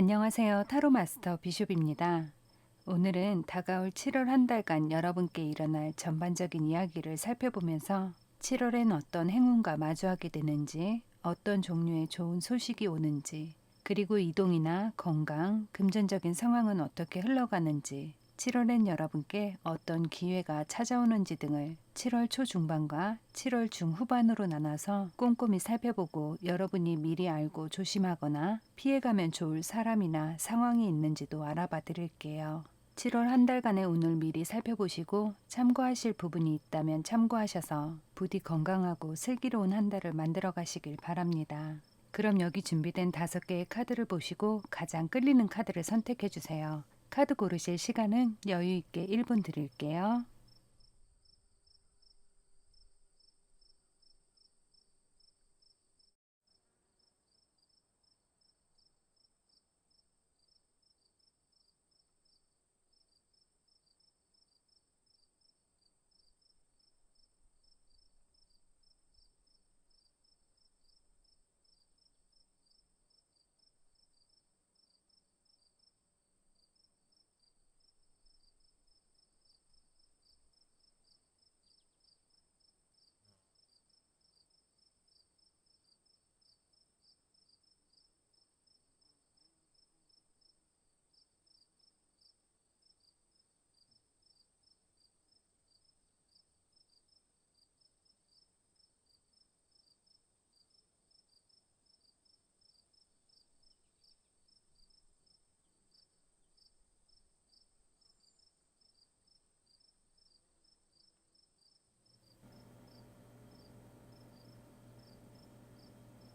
안녕하세요. 타로 마스터 비숍입니다. 오늘은 다가올 7월 한 달간 여러분께 일어날 전반적인 이야기를 살펴보면서 7월엔 어떤 행운과 마주하게 되는지, 어떤 종류의 좋은 소식이 오는지, 그리고 이동이나 건강, 금전적인 상황은 어떻게 흘러가는지, 7월엔 여러분께 어떤 기회가 찾아오는지 등을 7월 초중반과 7월 중후반으로 나눠서 꼼꼼히 살펴보고 여러분이 미리 알고 조심하거나 피해가면 좋을 사람이나 상황이 있는지도 알아봐 드릴게요. 7월 한 달간의 운을 미리 살펴보시고 참고하실 부분이 있다면 참고하셔서 부디 건강하고 슬기로운 한 달을 만들어 가시길 바랍니다. 그럼 여기 준비된 5개의 카드를 보시고 가장 끌리는 카드를 선택해 주세요. 카드 고르실 시간은 여유 있게 1분 드릴게요.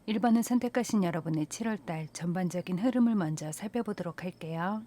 일 1번을 선택하신 여러분의 7월달 전반적인 흐름을 먼저 살펴보도록 할게요.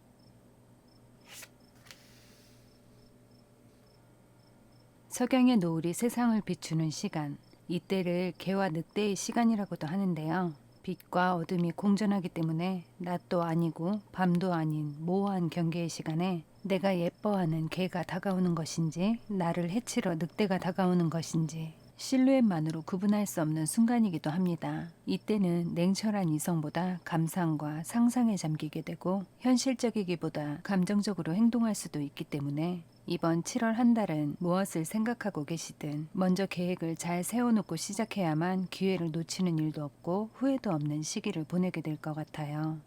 석양의 노을이 세상을 비추는 시간, 이때를 개와 늑대의 시간이라고도 하는데요. 빛과 어둠이 공존하기 때문에 낮도 아니고 밤도 아닌 모호한 경계의 시간에 내가 예뻐하는 개가 다가오는 것인지 나를 해치러 늑대가 다가오는 것인지 실루엣만으로 구분할 수 없는 순간이기도 합니다. 이때는 냉철한 이성보다 감상과 상상에 잠기게 되고 현실적이기보다 감정적으로 행동할 수도 있기 때문에 이번 7월 한 달은 무엇을 생각하고 계시든 먼저 계획을 잘 세워놓고 시작해야만 기회를 놓치는 일도 없고 후회도 없는 시기를 보내게 될 것 같아요.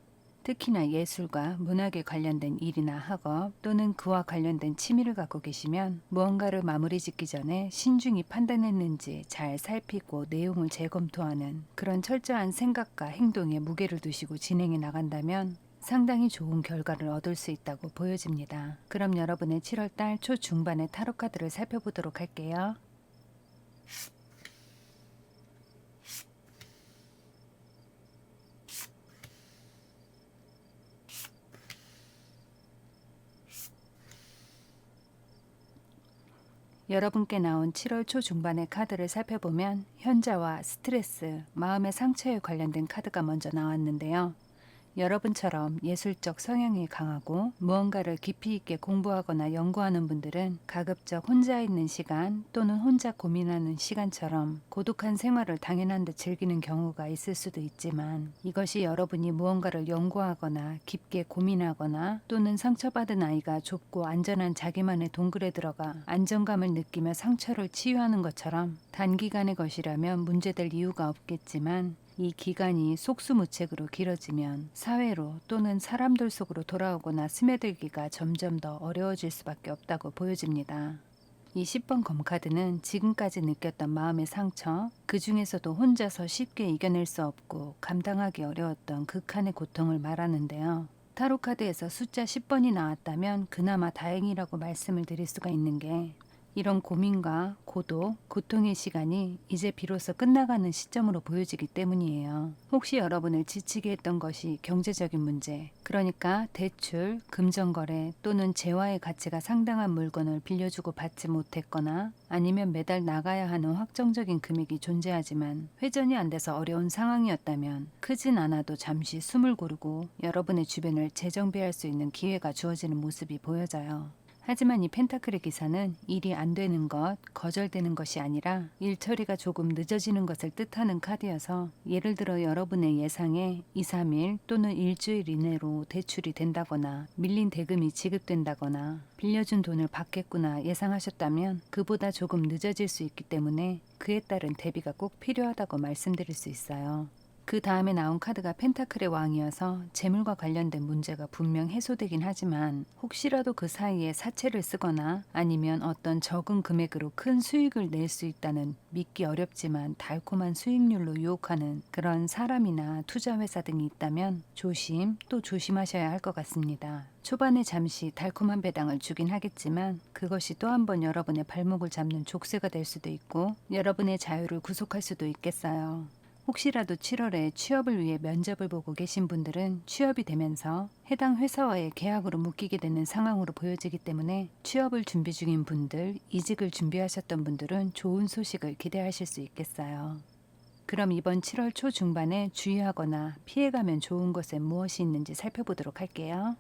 특히나 예술과 문학에 관련된 일이나 학업 또는 그와 관련된 취미를 갖고 계시면 무언가를 마무리 짓기 전에 신중히 판단했는지 잘 살피고 내용을 재검토하는 그런 철저한 생각과 행동에 무게를 두시고 진행해 나간다면 상당히 좋은 결과를 얻을 수 있다고 보여집니다. 그럼 여러분의 7월달 초중반의 타로 카드를 살펴보도록 할게요. 여러분께 나온 7월 초중반의 카드를 살펴보면 현자와 스트레스, 마음의 상처에 관련된 카드가 먼저 나왔는데요. 여러분처럼 예술적 성향이 강하고 무언가를 깊이 있게 공부하거나 연구하는 분들은 가급적 혼자 있는 시간 또는 혼자 고민하는 시간처럼 고독한 생활을 당연한 듯 즐기는 경우가 있을 수도 있지만 이것이 여러분이 무언가를 연구하거나 깊게 고민하거나 또는 상처받은 아이가 좁고 안전한 자기만의 동굴에 들어가 안정감을 느끼며 상처를 치유하는 것처럼 단기간의 것이라면 문제될 이유가 없겠지만 이 기간이 속수무책으로 길어지면 사회로 또는 사람들 속으로 돌아오거나 스며들기가 점점 더 어려워질 수밖에 없다고 보여집니다. 이 10번 검카드는 지금까지 느꼈던 마음의 상처, 그 중에서도 혼자서 쉽게 이겨낼 수 없고 감당하기 어려웠던 극한의 고통을 말하는데요. 타로카드에서 숫자 10번이 나왔다면 그나마 다행이라고 말씀을 드릴 수가 있는 게 이런 고민과 고독, 고통의 시간이 이제 비로소 끝나가는 시점으로 보여지기 때문이에요. 혹시 여러분을 지치게 했던 것이 경제적인 문제, 그러니까 대출, 금전거래 또는 재화의 가치가 상당한 물건을 빌려주고 받지 못했거나 아니면 매달 나가야 하는 확정적인 금액이 존재하지만 회전이 안 돼서 어려운 상황이었다면 크진 않아도 잠시 숨을 고르고 여러분의 주변을 재정비할 수 있는 기회가 주어지는 모습이 보여져요. 하지만 이 펜타클의 기사는 일이 안 되는 것, 거절되는 것이 아니라 일 처리가 조금 늦어지는 것을 뜻하는 카드여서 예를 들어 여러분의 예상에 2, 3일 또는 일주일 이내로 대출이 된다거나 밀린 대금이 지급된다거나 빌려준 돈을 받겠구나 예상하셨다면 그보다 조금 늦어질 수 있기 때문에 그에 따른 대비가 꼭 필요하다고 말씀드릴 수 있어요. 그 다음에 나온 카드가 펜타클의 왕이어서 재물과 관련된 문제가 분명 해소되긴 하지만 혹시라도 그 사이에 사채를 쓰거나 아니면 어떤 적은 금액으로 큰 수익을 낼 수 있다는 믿기 어렵지만 달콤한 수익률로 유혹하는 그런 사람이나 투자회사 등이 있다면 조심 또 조심하셔야 할 것 같습니다. 초반에 잠시 달콤한 배당을 주긴 하겠지만 그것이 또 한 번 여러분의 발목을 잡는 족쇄가 될 수도 있고 여러분의 자유를 구속할 수도 있겠어요. 혹시라도 7월에 취업을 위해 면접을 보고 계신 분들은 취업이 되면서 해당 회사와의 계약으로 묶이게 되는 상황으로 보여지기 때문에 취업을 준비 중인 분들, 이직을 준비하셨던 분들은 좋은 소식을 기대하실 수 있겠어요. 그럼 이번 7월 초중반에 주의하거나 피해가면 좋은 것에 무엇이 있는지 살펴보도록 할게요.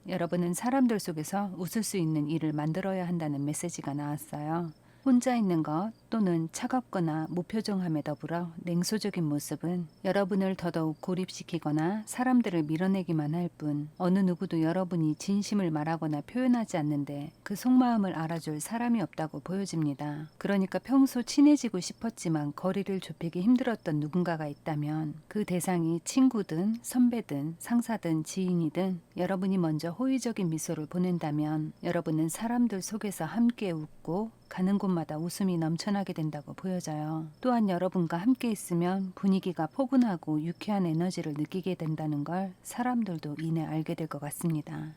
여러분은 사람들 속에서 웃을 수 있는 일을 만들어야 한다는 메시지가 나왔어요. 혼자 있는 것 또는 차갑거나 무표정함에 더불어 냉소적인 모습은 여러분을 더더욱 고립시키거나 사람들을 밀어내기만 할 뿐 어느 누구도 여러분이 진심을 말하거나 표현하지 않는데 그 속마음을 알아줄 사람이 없다고 보여집니다. 그러니까 평소 친해지고 싶었지만 거리를 좁히기 힘들었던 누군가가 있다면 그 대상이 친구든 선배든 상사든 지인이든 여러분이 먼저 호의적인 미소를 보낸다면 여러분은 사람들 속에서 함께 웃고 가는 곳마다 웃음이 넘쳐나게 된다고 보여져요. 또한 여러분과 함께 있으면 분위기가 포근하고 유쾌한 에너지를 느끼게 된다는 걸 사람들도 이내 알게 될 것 같습니다.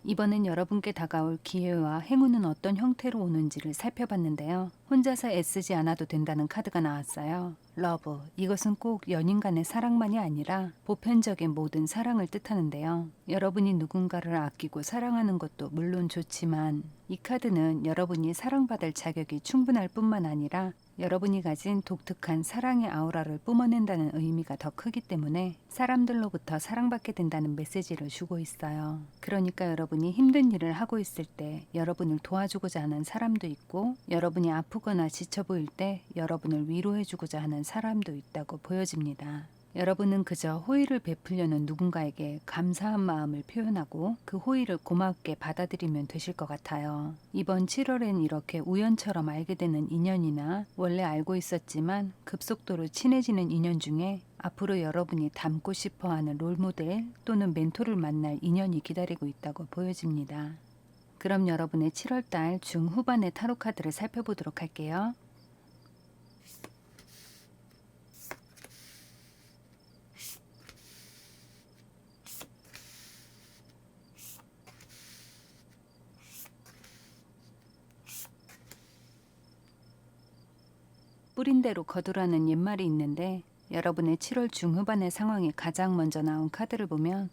이번엔 여러분께 다가올 기회와 행운은 어떤 형태로 오는지를 살펴봤는데요. 혼자서 애쓰지 않아도 된다는 카드가 나왔어요. 러브, 이것은 꼭 연인 간의 사랑만이 아니라 보편적인 모든 사랑을 뜻하는데요. 여러분이 누군가를 아끼고 사랑하는 것도 물론 좋지만 이 카드는 여러분이 사랑받을 자격이 충분할 뿐만 아니라 여러분이 가진 독특한 사랑의 아우라를 뿜어낸다는 의미가 더 크기 때문에 사람들로부터 사랑받게 된다는 메시지를 주고 있어요. 그러니까 여러분이 힘든 일을 하고 있을 때 여러분을 도와주고자 하는 사람도 있고 여러분이 아프거나 지쳐 보일 때 여러분을 위로해주고자 하는 사람도 있다고 보여집니다. 여러분은 그저 호의를 베풀려는 누군가에게 감사한 마음을 표현하고 그 호의를 고맙게 받아들이면 되실 것 같아요. 이번 7월엔 이렇게 우연처럼 알게 되는 인연이나 원래 알고 있었지만 급속도로 친해지는 인연 중에 앞으로 여러분이 닮고 싶어하는 롤모델 또는 멘토를 만날 인연이 기다리고 있다고 보여집니다. 그럼 여러분의 7월달 중후반의 타로 카드를 살펴보도록 할게요. 뿌린 대로 거두라는 옛말이 있는데 여러분의 7월 중후반의 상황이 가장 먼저 나온 카드를 보면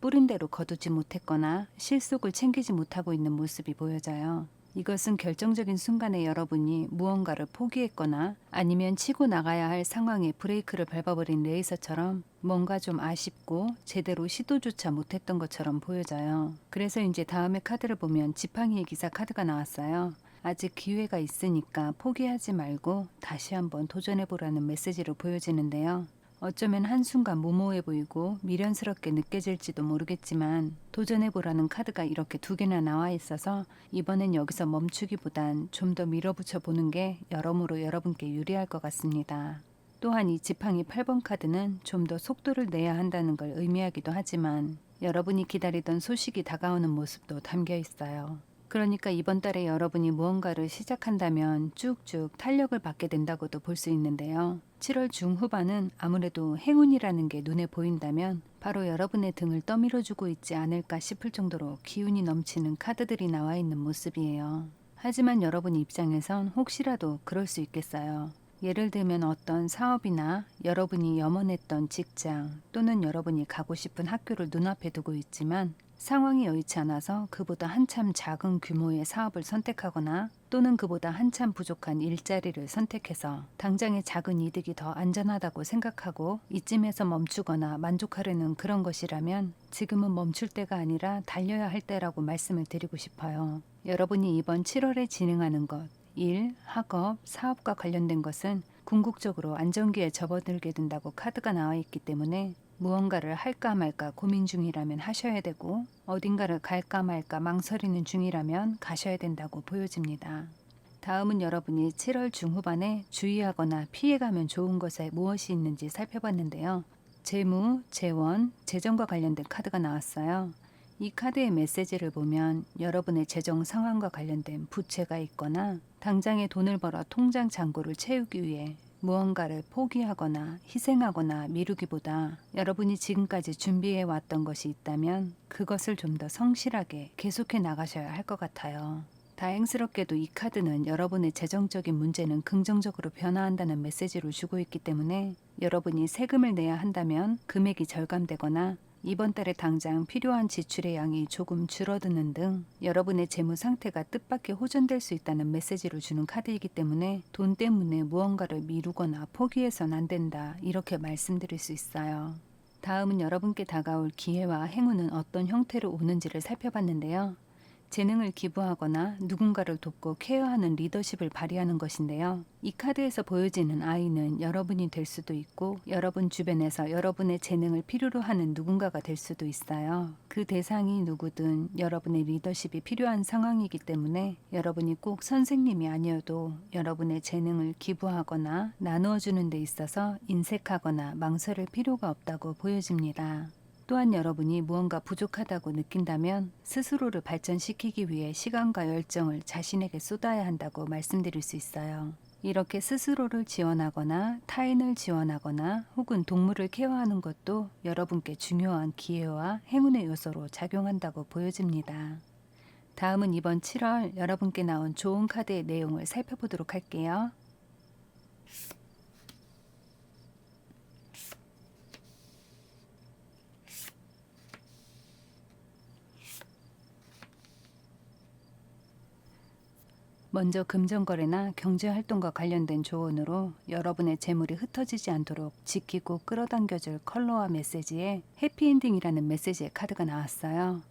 뿌린 대로 거두지 못했거나 실속을 챙기지 못하고 있는 모습이 보여져요. 이것은 결정적인 순간에 여러분이 무언가를 포기했거나 아니면 치고 나가야 할 상황에 브레이크를 밟아버린 레이서처럼 뭔가 좀 아쉽고 제대로 시도조차 못했던 것처럼 보여져요. 그래서 이제 다음에 카드를 보면 지팡이의 기사 카드가 나왔어요. 아직 기회가 있으니까 포기하지 말고 다시 한번 도전해보라는 메시지로 보여지는데요. 어쩌면 한순간 무모해 보이고 미련스럽게 느껴질지도 모르겠지만 도전해보라는 카드가 이렇게 두 개나 나와 있어서 이번엔 여기서 멈추기보단 좀 더 밀어붙여 보는 게 여러모로 여러분께 유리할 것 같습니다. 또한 이 지팡이 8번 카드는 좀 더 속도를 내야 한다는 걸 의미하기도 하지만 여러분이 기다리던 소식이 다가오는 모습도 담겨 있어요. 그러니까 이번 달에 여러분이 무언가를 시작한다면 쭉쭉 탄력을 받게 된다고도 볼 수 있는데요. 7월 중후반은 아무래도 행운이라는 게 눈에 보인다면 바로 여러분의 등을 떠밀어주고 있지 않을까 싶을 정도로 기운이 넘치는 카드들이 나와 있는 모습이에요. 하지만 여러분 입장에선 혹시라도 그럴 수 있겠어요. 예를 들면 어떤 사업이나 여러분이 염원했던 직장 또는 여러분이 가고 싶은 학교를 눈앞에 두고 있지만 상황이 여의치 않아서 그보다 한참 작은 규모의 사업을 선택하거나 또는 그보다 한참 부족한 일자리를 선택해서 당장의 작은 이득이 더 안전하다고 생각하고 이쯤에서 멈추거나 만족하려는 그런 것이라면 지금은 멈출 때가 아니라 달려야 할 때라고 말씀을 드리고 싶어요. 여러분이 이번 7월에 진행하는 것, 일, 학업, 사업과 관련된 것은 궁극적으로 안정기에 접어들게 된다고 카드가 나와 있기 때문에 무언가를 할까 말까 고민 중이라면 하셔야 되고 어딘가를 갈까 말까 망설이는 중이라면 가셔야 된다고 보여집니다. 다음은 여러분이 7월 중후반에 주의하거나 피해가면 좋은 것에 무엇이 있는지 살펴봤는데요. 재무, 재원, 재정과 관련된 카드가 나왔어요. 이 카드의 메시지를 보면 여러분의 재정 상황과 관련된 부채가 있거나 당장에 돈을 벌어 통장 잔고를 채우기 위해 무언가를 포기하거나 희생하거나 미루기보다 여러분이 지금까지 준비해 왔던 것이 있다면 그것을 좀 더 성실하게 계속해 나가셔야 할 것 같아요. 다행스럽게도 이 카드는 여러분의 재정적인 문제는 긍정적으로 변화한다는 메시지를 주고 있기 때문에 여러분이 세금을 내야 한다면 금액이 절감되거나 이번 달에 당장 필요한 지출의 양이 조금 줄어드는 등 여러분의 재무 상태가 뜻밖의 호전될 수 있다는 메시지를 주는 카드이기 때문에 돈 때문에 무언가를 미루거나 포기해선 안 된다, 이렇게 말씀드릴 수 있어요. 다음은 여러분께 다가올 기회와 행운은 어떤 형태로 오는지를 살펴봤는데요. 재능을 기부하거나 누군가를 돕고 케어하는 리더십을 발휘하는 것인데요. 이 카드에서 보여지는 아이는 여러분이 될 수도 있고 여러분 주변에서 여러분의 재능을 필요로 하는 누군가가 될 수도 있어요. 그 대상이 누구든 여러분의 리더십이 필요한 상황이기 때문에 여러분이 꼭 선생님이 아니어도 여러분의 재능을 기부하거나 나누어 주는 데 있어서 인색하거나 망설일 필요가 없다고 보여집니다. 또한 여러분이 무언가 부족하다고 느낀다면 스스로를 발전시키기 위해 시간과 열정을 자신에게 쏟아야 한다고 말씀드릴 수 있어요. 이렇게 스스로를 지원하거나 타인을 지원하거나 혹은 동물을 케어하는 것도 여러분께 중요한 기회와 행운의 요소로 작용한다고 보여집니다. 다음은 이번 7월 여러분께 나온 좋은 카드의 내용을 살펴보도록 할게요. 먼저 금전거래나 경제활동과 관련된 조언으로 여러분의 재물이 흩어지지 않도록 지키고 끌어당겨줄 컬러와 메시지에 해피엔딩이라는 메시지의 카드가 나왔어요.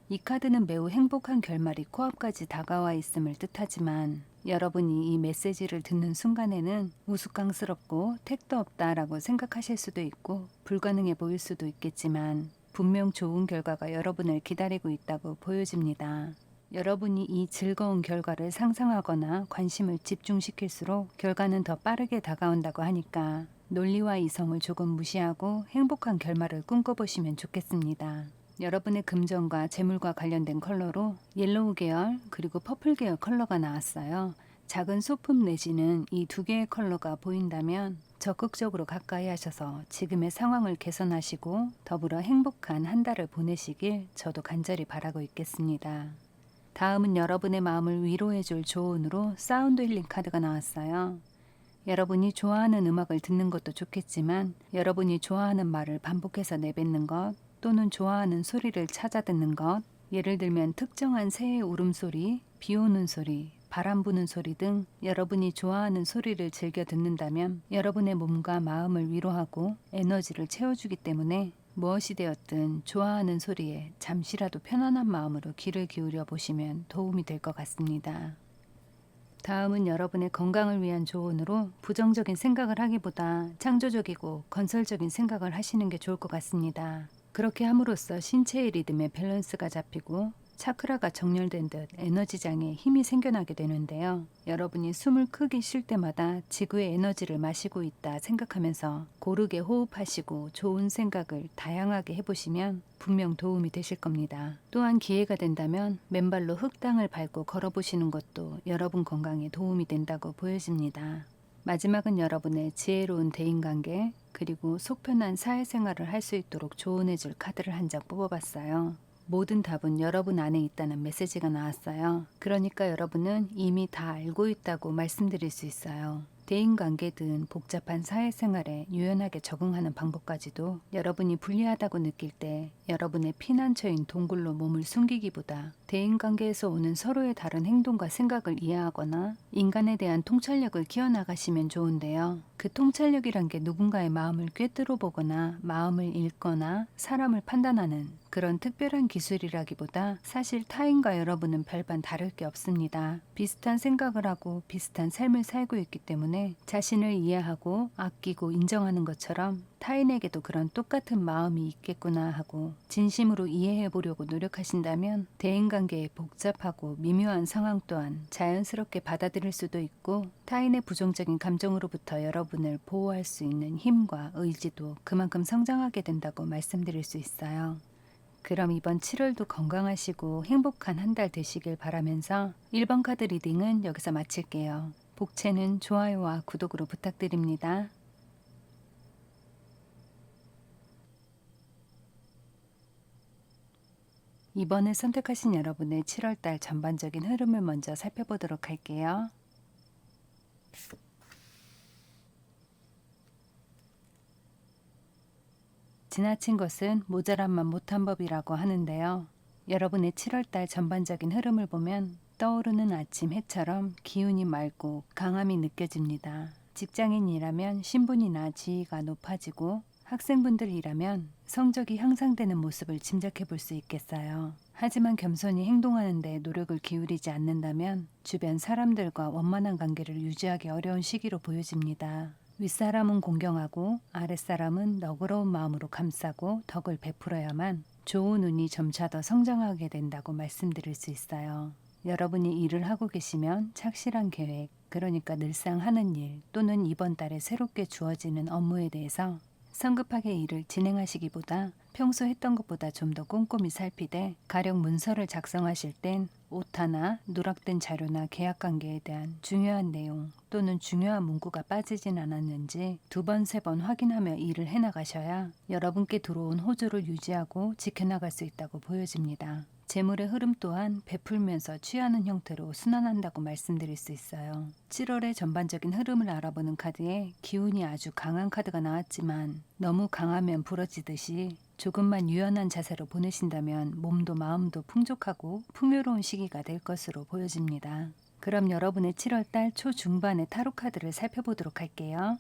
이 카드는 매우 행복한 결말이 코앞까지 다가와 있음을 뜻하지만 여러분이 이 메시지를 듣는 순간에는 우스꽝스럽고 택도 없다라고 생각하실 수도 있고 불가능해 보일 수도 있겠지만 분명 좋은 결과가 여러분을 기다리고 있다고 보여집니다. 여러분이 이 즐거운 결과를 상상하거나 관심을 집중시킬수록 결과는 더 빠르게 다가온다고 하니까 논리와 이성을 조금 무시하고 행복한 결말을 꿈꿔보시면 좋겠습니다. 여러분의 금전과 재물과 관련된 컬러로 옐로우 계열 그리고 퍼플 계열 컬러가 나왔어요. 작은 소품 내지는 이 두 개의 컬러가 보인다면 적극적으로 가까이 하셔서 지금의 상황을 개선하시고 더불어 행복한 한 달을 보내시길 저도 간절히 바라고 있겠습니다. 다음은 여러분의 마음을 위로해줄 조언으로 사운드 힐링 카드가 나왔어요. 여러분이 좋아하는 음악을 듣는 것도 좋겠지만 여러분이 좋아하는 말을 반복해서 내뱉는 것 또는 좋아하는 소리를 찾아 듣는 것, 예를 들면 특정한 새의 울음소리, 비 오는 소리, 바람 부는 소리 등 여러분이 좋아하는 소리를 즐겨 듣는다면 여러분의 몸과 마음을 위로하고 에너지를 채워주기 때문에 무엇이 되었든 좋아하는 소리에 잠시라도 편안한 마음으로 귀를 기울여 보시면 도움이 될 것 같습니다. 다음은 여러분의 건강을 위한 조언으로 부정적인 생각을 하기보다 창조적이고 건설적인 생각을 하시는 게 좋을 것 같습니다. 그렇게 함으로써 신체의 리듬에 밸런스가 잡히고 차크라가 정렬된 듯 에너지장에 힘이 생겨나게 되는데요. 여러분이 숨을 크게 쉴 때마다 지구의 에너지를 마시고 있다 생각하면서 고르게 호흡하시고 좋은 생각을 다양하게 해보시면 분명 도움이 되실 겁니다. 또한 기회가 된다면 맨발로 흙땅을 밟고 걸어보시는 것도 여러분 건강에 도움이 된다고 보여집니다. 마지막은 여러분의 지혜로운 대인관계 그리고 속편한 사회생활을 할 수 있도록 조언해줄 카드를 한 장 뽑아봤어요. 모든 답은 여러분 안에 있다는 메시지가 나왔어요. 그러니까 여러분은 이미 다 알고 있다고 말씀드릴 수 있어요. 대인관계든 복잡한 사회생활에 유연하게 적응하는 방법까지도 여러분이 불리하다고 느낄 때 여러분의 피난처인 동굴로 몸을 숨기기보다 대인관계에서 오는 서로의 다른 행동과 생각을 이해하거나 인간에 대한 통찰력을 키워나가시면 좋은데요. 그 통찰력이란 게 누군가의 마음을 꿰뚫어 보거나 마음을 읽거나 사람을 판단하는 그런 특별한 기술이라기보다 사실 타인과 여러분은 별반 다를 게 없습니다. 비슷한 생각을 하고 비슷한 삶을 살고 있기 때문에 자신을 이해하고 아끼고 인정하는 것처럼 타인에게도 그런 똑같은 마음이 있겠구나 하고 진심으로 이해해 보려고 노력하신다면 대인관계의 복잡하고 미묘한 상황 또한 자연스럽게 받아들일 수도 있고 타인의 부정적인 감정으로부터 여러분을 보호할 수 있는 힘과 의지도 그만큼 성장하게 된다고 말씀드릴 수 있어요. 그럼 이번 7월도 건강하시고 행복한 한 달 되시길 바라면서 1번 카드 리딩은 여기서 마칠게요. 복채는 좋아요와 구독으로 부탁드립니다. 이번에 선택하신 여러분의 7월달 전반적인 흐름을 먼저 살펴보도록 할게요. 지나친 것은 모자란만 못한 법이라고 하는데요. 여러분의 7월달 전반적인 흐름을 보면 떠오르는 아침 해처럼 기운이 맑고 강함이 느껴집니다. 직장인이라면 신분이나 지위가 높아지고 학생분들이라면 성적이 향상되는 모습을 짐작해 볼 수 있겠어요. 하지만 겸손히 행동하는데 노력을 기울이지 않는다면 주변 사람들과 원만한 관계를 유지하기 어려운 시기로 보여집니다. 윗사람은 공경하고 아랫사람은 너그러운 마음으로 감싸고 덕을 베풀어야만 좋은 운이 점차 더 성장하게 된다고 말씀드릴 수 있어요. 여러분이 일을 하고 계시면 착실한 계획, 그러니까 늘상 하는 일 또는 이번 달에 새롭게 주어지는 업무에 대해서 성급하게 일을 진행하시기보다 평소 했던 것보다 좀 더 꼼꼼히 살피되 가령 문서를 작성하실 땐 오타나 누락된 자료나 계약관계에 대한 중요한 내용 또는 중요한 문구가 빠지진 않았는지 2번, 3번 확인하며 일을 해나가셔야 여러분께 들어온 호조를 유지하고 지켜나갈 수 있다고 보여집니다. 재물의 흐름 또한 베풀면서 취하는 형태로 순환한다고 말씀드릴 수 있어요. 7월의 전반적인 흐름을 알아보는 카드에 기운이 아주 강한 카드가 나왔지만 너무 강하면 부러지듯이 조금만 유연한 자세로 보내신다면 몸도 마음도 풍족하고 풍요로운 시기가 될 것으로 보여집니다. 그럼 여러분의 7월달 초중반의 타로 카드를 살펴보도록 할게요.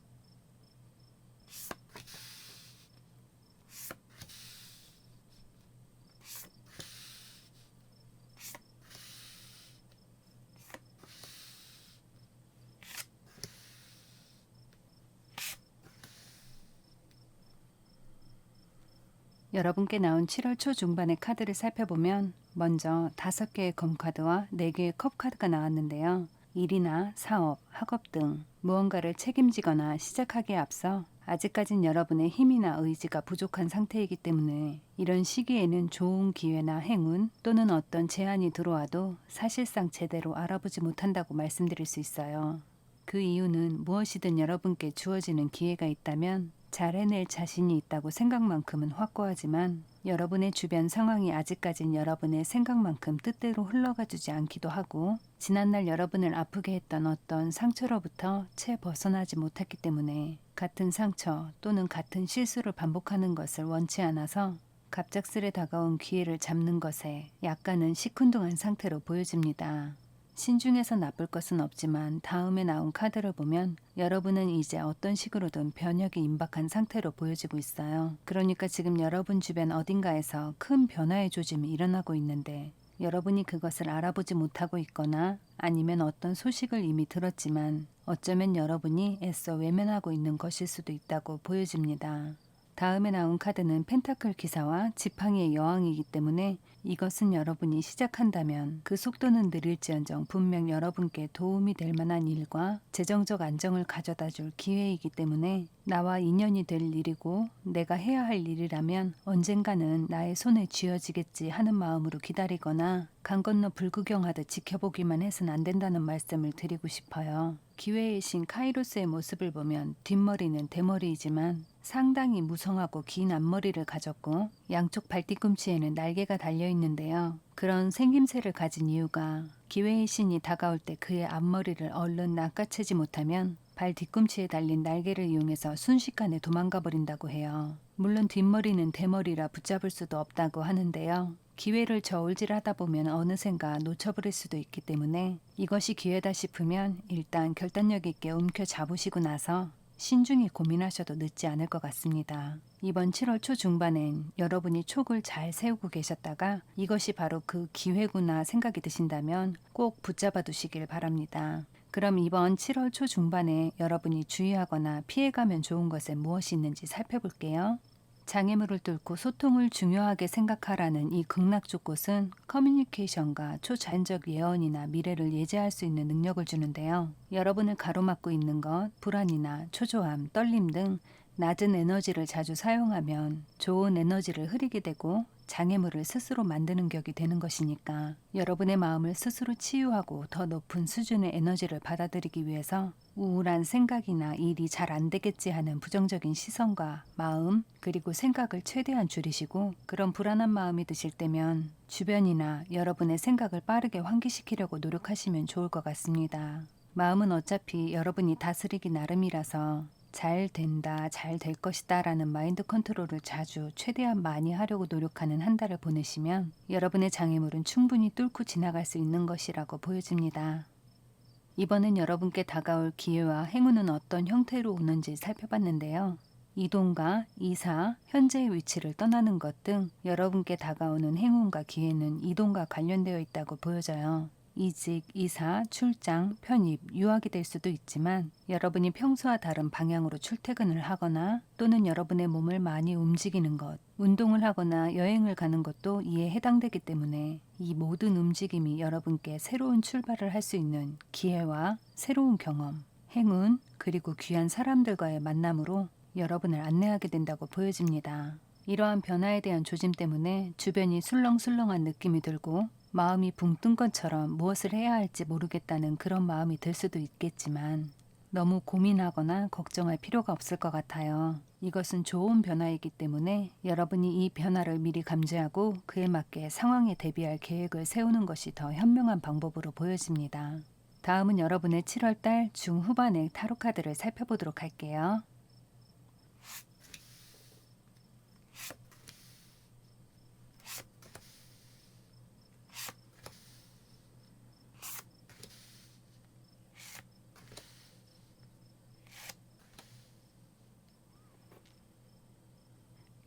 여러분께 나온 7월 초중반의 카드를 살펴보면 먼저 5개의 검카드와 4개의 컵카드가 나왔는데요. 일이나 사업, 학업 등 무언가를 책임지거나 시작하기에 앞서 아직까진 여러분의 힘이나 의지가 부족한 상태이기 때문에 이런 시기에는 좋은 기회나 행운 또는 어떤 제안이 들어와도 사실상 제대로 알아보지 못한다고 말씀드릴 수 있어요. 그 이유는 무엇이든 여러분께 주어지는 기회가 있다면 잘 해낼 자신이 있다고 생각만큼은 확고하지만 여러분의 주변 상황이 아직까진 여러분의 생각만큼 뜻대로 흘러가주지 않기도 하고 지난날 여러분을 아프게 했던 어떤 상처로부터 채 벗어나지 못했기 때문에 같은 상처 또는 같은 실수를 반복하는 것을 원치 않아서 갑작스레 다가온 기회를 잡는 것에 약간은 시큰둥한 상태로 보여집니다. 신중해서 나쁠 것은 없지만 다음에 나온 카드를 보면 여러분은 이제 어떤 식으로든 변혁이 임박한 상태로 보여지고 있어요. 그러니까 지금 여러분 주변 어딘가에서 큰 변화의 조짐이 일어나고 있는데 여러분이 그것을 알아보지 못하고 있거나 아니면 어떤 소식을 이미 들었지만 어쩌면 여러분이 애써 외면하고 있는 것일 수도 있다고 보여집니다. 다음에 나온 카드는 펜타클 기사와 지팡이의 여왕이기 때문에 이것은 여러분이 시작한다면 그 속도는 느릴지언정 분명 여러분께 도움이 될 만한 일과 재정적 안정을 가져다 줄 기회이기 때문에 나와 인연이 될 일이고 내가 해야 할 일이라면 언젠가는 나의 손에 쥐어지겠지 하는 마음으로 기다리거나 강 건너 불구경하듯 지켜보기만 해서는 안 된다는 말씀을 드리고 싶어요. 기회의 신 카이로스의 모습을 보면 뒷머리는 대머리이지만 상당히 무성하고 긴 앞머리를 가졌고 양쪽 발뒤꿈치에는 날개가 달려있는데요. 그런 생김새를 가진 이유가 기회의 신이 다가올 때 그의 앞머리를 얼른 낚아채지 못하면 발 뒤꿈치에 달린 날개를 이용해서 순식간에 도망가 버린다고 해요. 물론 뒷머리는 대머리라 붙잡을 수도 없다고 하는데요. 기회를 저울질하다 보면 어느샌가 놓쳐버릴 수도 있기 때문에 이것이 기회다 싶으면 일단 결단력 있게 움켜잡으시고 나서 신중히 고민하셔도 늦지 않을 것 같습니다. 이번 7월 초 중반엔 여러분이 촉을 잘 세우고 계셨다가 이것이 바로 그 기회구나 생각이 드신다면 꼭 붙잡아 두시길 바랍니다. 그럼 이번 7월 초 중반에 여러분이 주의하거나 피해가면 좋은 것은 무엇이 있는지 살펴볼게요. 장애물을 뚫고 소통을 중요하게 생각하라는 이 극락조 꽃은 커뮤니케이션과 초자연적 예언이나 미래를 예지할 수 있는 능력을 주는데요. 여러분을 가로막고 있는 것, 불안이나 초조함, 떨림 등 낮은 에너지를 자주 사용하면 좋은 에너지를 흐리게 되고 장애물을 스스로 만드는 격이 되는 것이니까 여러분의 마음을 스스로 치유하고 더 높은 수준의 에너지를 받아들이기 위해서 우울한 생각이나 일이 잘 안 되겠지 하는 부정적인 시선과 마음 그리고 생각을 최대한 줄이시고 그런 불안한 마음이 드실 때면 주변이나 여러분의 생각을 빠르게 환기시키려고 노력하시면 좋을 것 같습니다. 마음은 어차피 여러분이 다스리기 나름이라서 잘 된다, 잘 될 것이다 라는 마인드 컨트롤을 자주 최대한 많이 하려고 노력하는 한 달을 보내시면 여러분의 장애물은 충분히 뚫고 지나갈 수 있는 것이라고 보여집니다. 이번엔 여러분께 다가올 기회와 행운은 어떤 형태로 오는지 살펴봤는데요. 이동과 이사, 현재의 위치를 떠나는 것 등 여러분께 다가오는 행운과 기회는 이동과 관련되어 있다고 보여져요. 이직, 이사, 출장, 편입, 유학이 될 수도 있지만 여러분이 평소와 다른 방향으로 출퇴근을 하거나 또는 여러분의 몸을 많이 움직이는 것, 운동을 하거나 여행을 가는 것도 이에 해당되기 때문에 이 모든 움직임이 여러분께 새로운 출발을 할 수 있는 기회와 새로운 경험, 행운, 그리고 귀한 사람들과의 만남으로 여러분을 안내하게 된다고 보여집니다. 이러한 변화에 대한 조짐 때문에 주변이 술렁술렁한 느낌이 들고 마음이 붕 뜬 것처럼 무엇을 해야 할지 모르겠다는 그런 마음이 들 수도 있겠지만 너무 고민하거나 걱정할 필요가 없을 것 같아요. 이것은 좋은 변화이기 때문에 여러분이 이 변화를 미리 감지하고 그에 맞게 상황에 대비할 계획을 세우는 것이 더 현명한 방법으로 보여집니다. 다음은 여러분의 7월달 중후반의 타로 카드를 살펴보도록 할게요.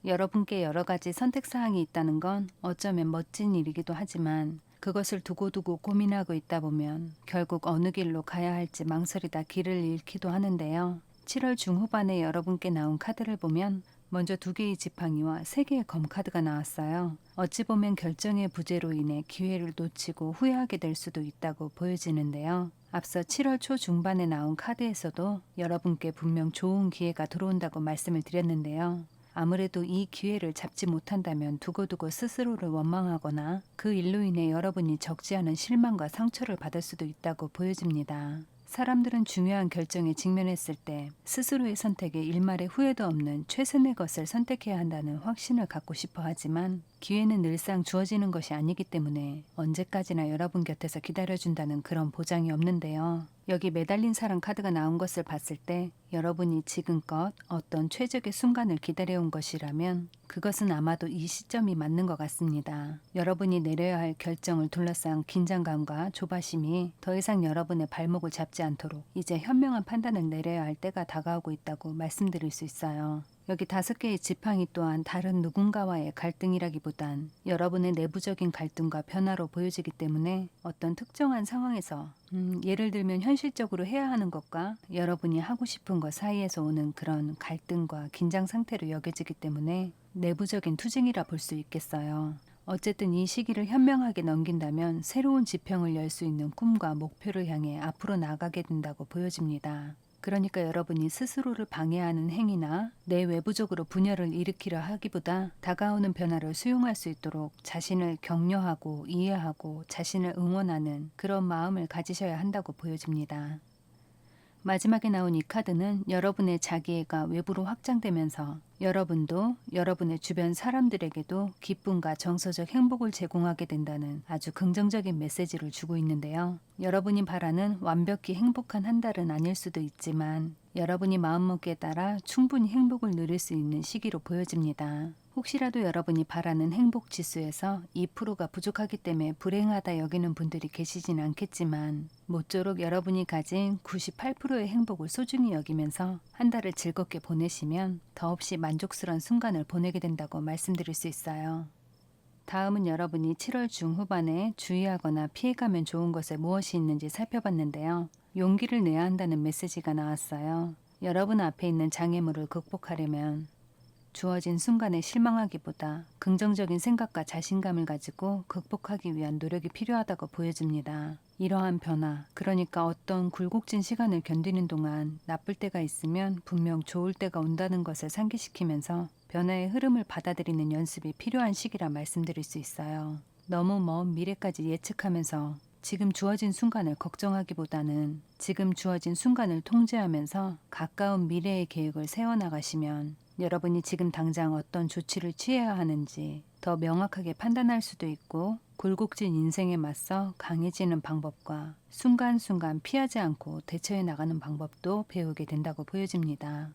여러분께 여러 가지 선택사항이 있다는 건 어쩌면 멋진 일이기도 하지만 그것을 두고두고 고민하고 있다 보면 결국 어느 길로 가야 할지 망설이다 길을 잃기도 하는데요. 7월 중후반에 여러분께 나온 카드를 보면 먼저 2개의 지팡이와 3개의 검카드가 나왔어요. 어찌 보면 결정의 부재로 인해 기회를 놓치고 후회하게 될 수도 있다고 보여지는데요. 앞서 7월 초 중반에 나온 카드에서도 여러분께 분명 좋은 기회가 들어온다고 말씀을 드렸는데요. 아무래도 이 기회를 잡지 못한다면 두고두고 스스로를 원망하거나 그 일로 인해 여러분이 적지 않은 실망과 상처를 받을 수도 있다고 보여집니다. 사람들은 중요한 결정에 직면했을 때 스스로의 선택에 일말의 후회도 없는 최선의 것을 선택해야 한다는 확신을 갖고 싶어 하지만 기회는 늘상 주어지는 것이 아니기 때문에 언제까지나 여러분 곁에서 기다려준다는 그런 보장이 없는데요. 여기 매달린 사람 카드가 나온 것을 봤을 때 여러분이 지금껏 어떤 최적의 순간을 기다려온 것이라면 그것은 아마도 이 시점이 맞는 것 같습니다. 여러분이 내려야 할 결정을 둘러싼 긴장감과 조바심이 더 이상 여러분의 발목을 잡지 않도록 이제 현명한 판단을 내려야 할 때가 다가오고 있다고 말씀드릴 수 있어요. 여기 5개의 지팡이 또한 다른 누군가와의 갈등이라기보단 여러분의 내부적인 갈등과 변화로 보여지기 때문에 어떤 특정한 상황에서 예를 들면 현실적으로 해야 하는 것과 여러분이 하고 싶은 것 사이에서 오는 그런 갈등과 긴장 상태로 여겨지기 때문에 내부적인 투쟁이라 볼 수 있겠어요. 어쨌든 이 시기를 현명하게 넘긴다면 새로운 지평을 열 수 있는 꿈과 목표를 향해 앞으로 나가게 된다고 보여집니다. 그러니까 여러분이 스스로를 방해하는 행위나 내 외부적으로 분열을 일으키려 하기보다 다가오는 변화를 수용할 수 있도록 자신을 격려하고 이해하고 자신을 응원하는 그런 마음을 가지셔야 한다고 보여집니다. 마지막에 나온 이 카드는 여러분의 자기애가 외부로 확장되면서 여러분도 여러분의 주변 사람들에게도 기쁨과 정서적 행복을 제공하게 된다는 아주 긍정적인 메시지를 주고 있는데요. 여러분이 바라는 완벽히 행복한 한 달은 아닐 수도 있지만 여러분이 마음먹기에 따라 충분히 행복을 누릴 수 있는 시기로 보여집니다. 혹시라도 여러분이 바라는 행복 지수에서 2%가 부족하기 때문에 불행하다 여기는 분들이 계시진 않겠지만 모쪼록 여러분이 가진 98%의 행복을 소중히 여기면서 한 달을 즐겁게 보내시면 더없이 만족스러운 순간을 보내게 된다고 말씀드릴 수 있어요. 다음은 여러분이 7월 중후반에 주의하거나 피해가면 좋은 것에 무엇이 있는지 살펴봤는데요. 용기를 내야 한다는 메시지가 나왔어요. 여러분 앞에 있는 장애물을 극복하려면 주어진 순간에 실망하기보다 긍정적인 생각과 자신감을 가지고 극복하기 위한 노력이 필요하다고 보여집니다. 이러한 변화, 그러니까 어떤 굴곡진 시간을 견디는 동안 나쁠 때가 있으면 분명 좋을 때가 온다는 것을 상기시키면서 변화의 흐름을 받아들이는 연습이 필요한 시기라 말씀드릴 수 있어요. 너무 먼 미래까지 예측하면서 지금 주어진 순간을 걱정하기보다는 지금 주어진 순간을 통제하면서 가까운 미래의 계획을 세워나가시면 여러분이 지금 당장 어떤 조치를 취해야 하는지 더 명확하게 판단할 수도 있고 굴곡진 인생에 맞서 강해지는 방법과 순간순간 피하지 않고 대처해 나가는 방법도 배우게 된다고 보여집니다.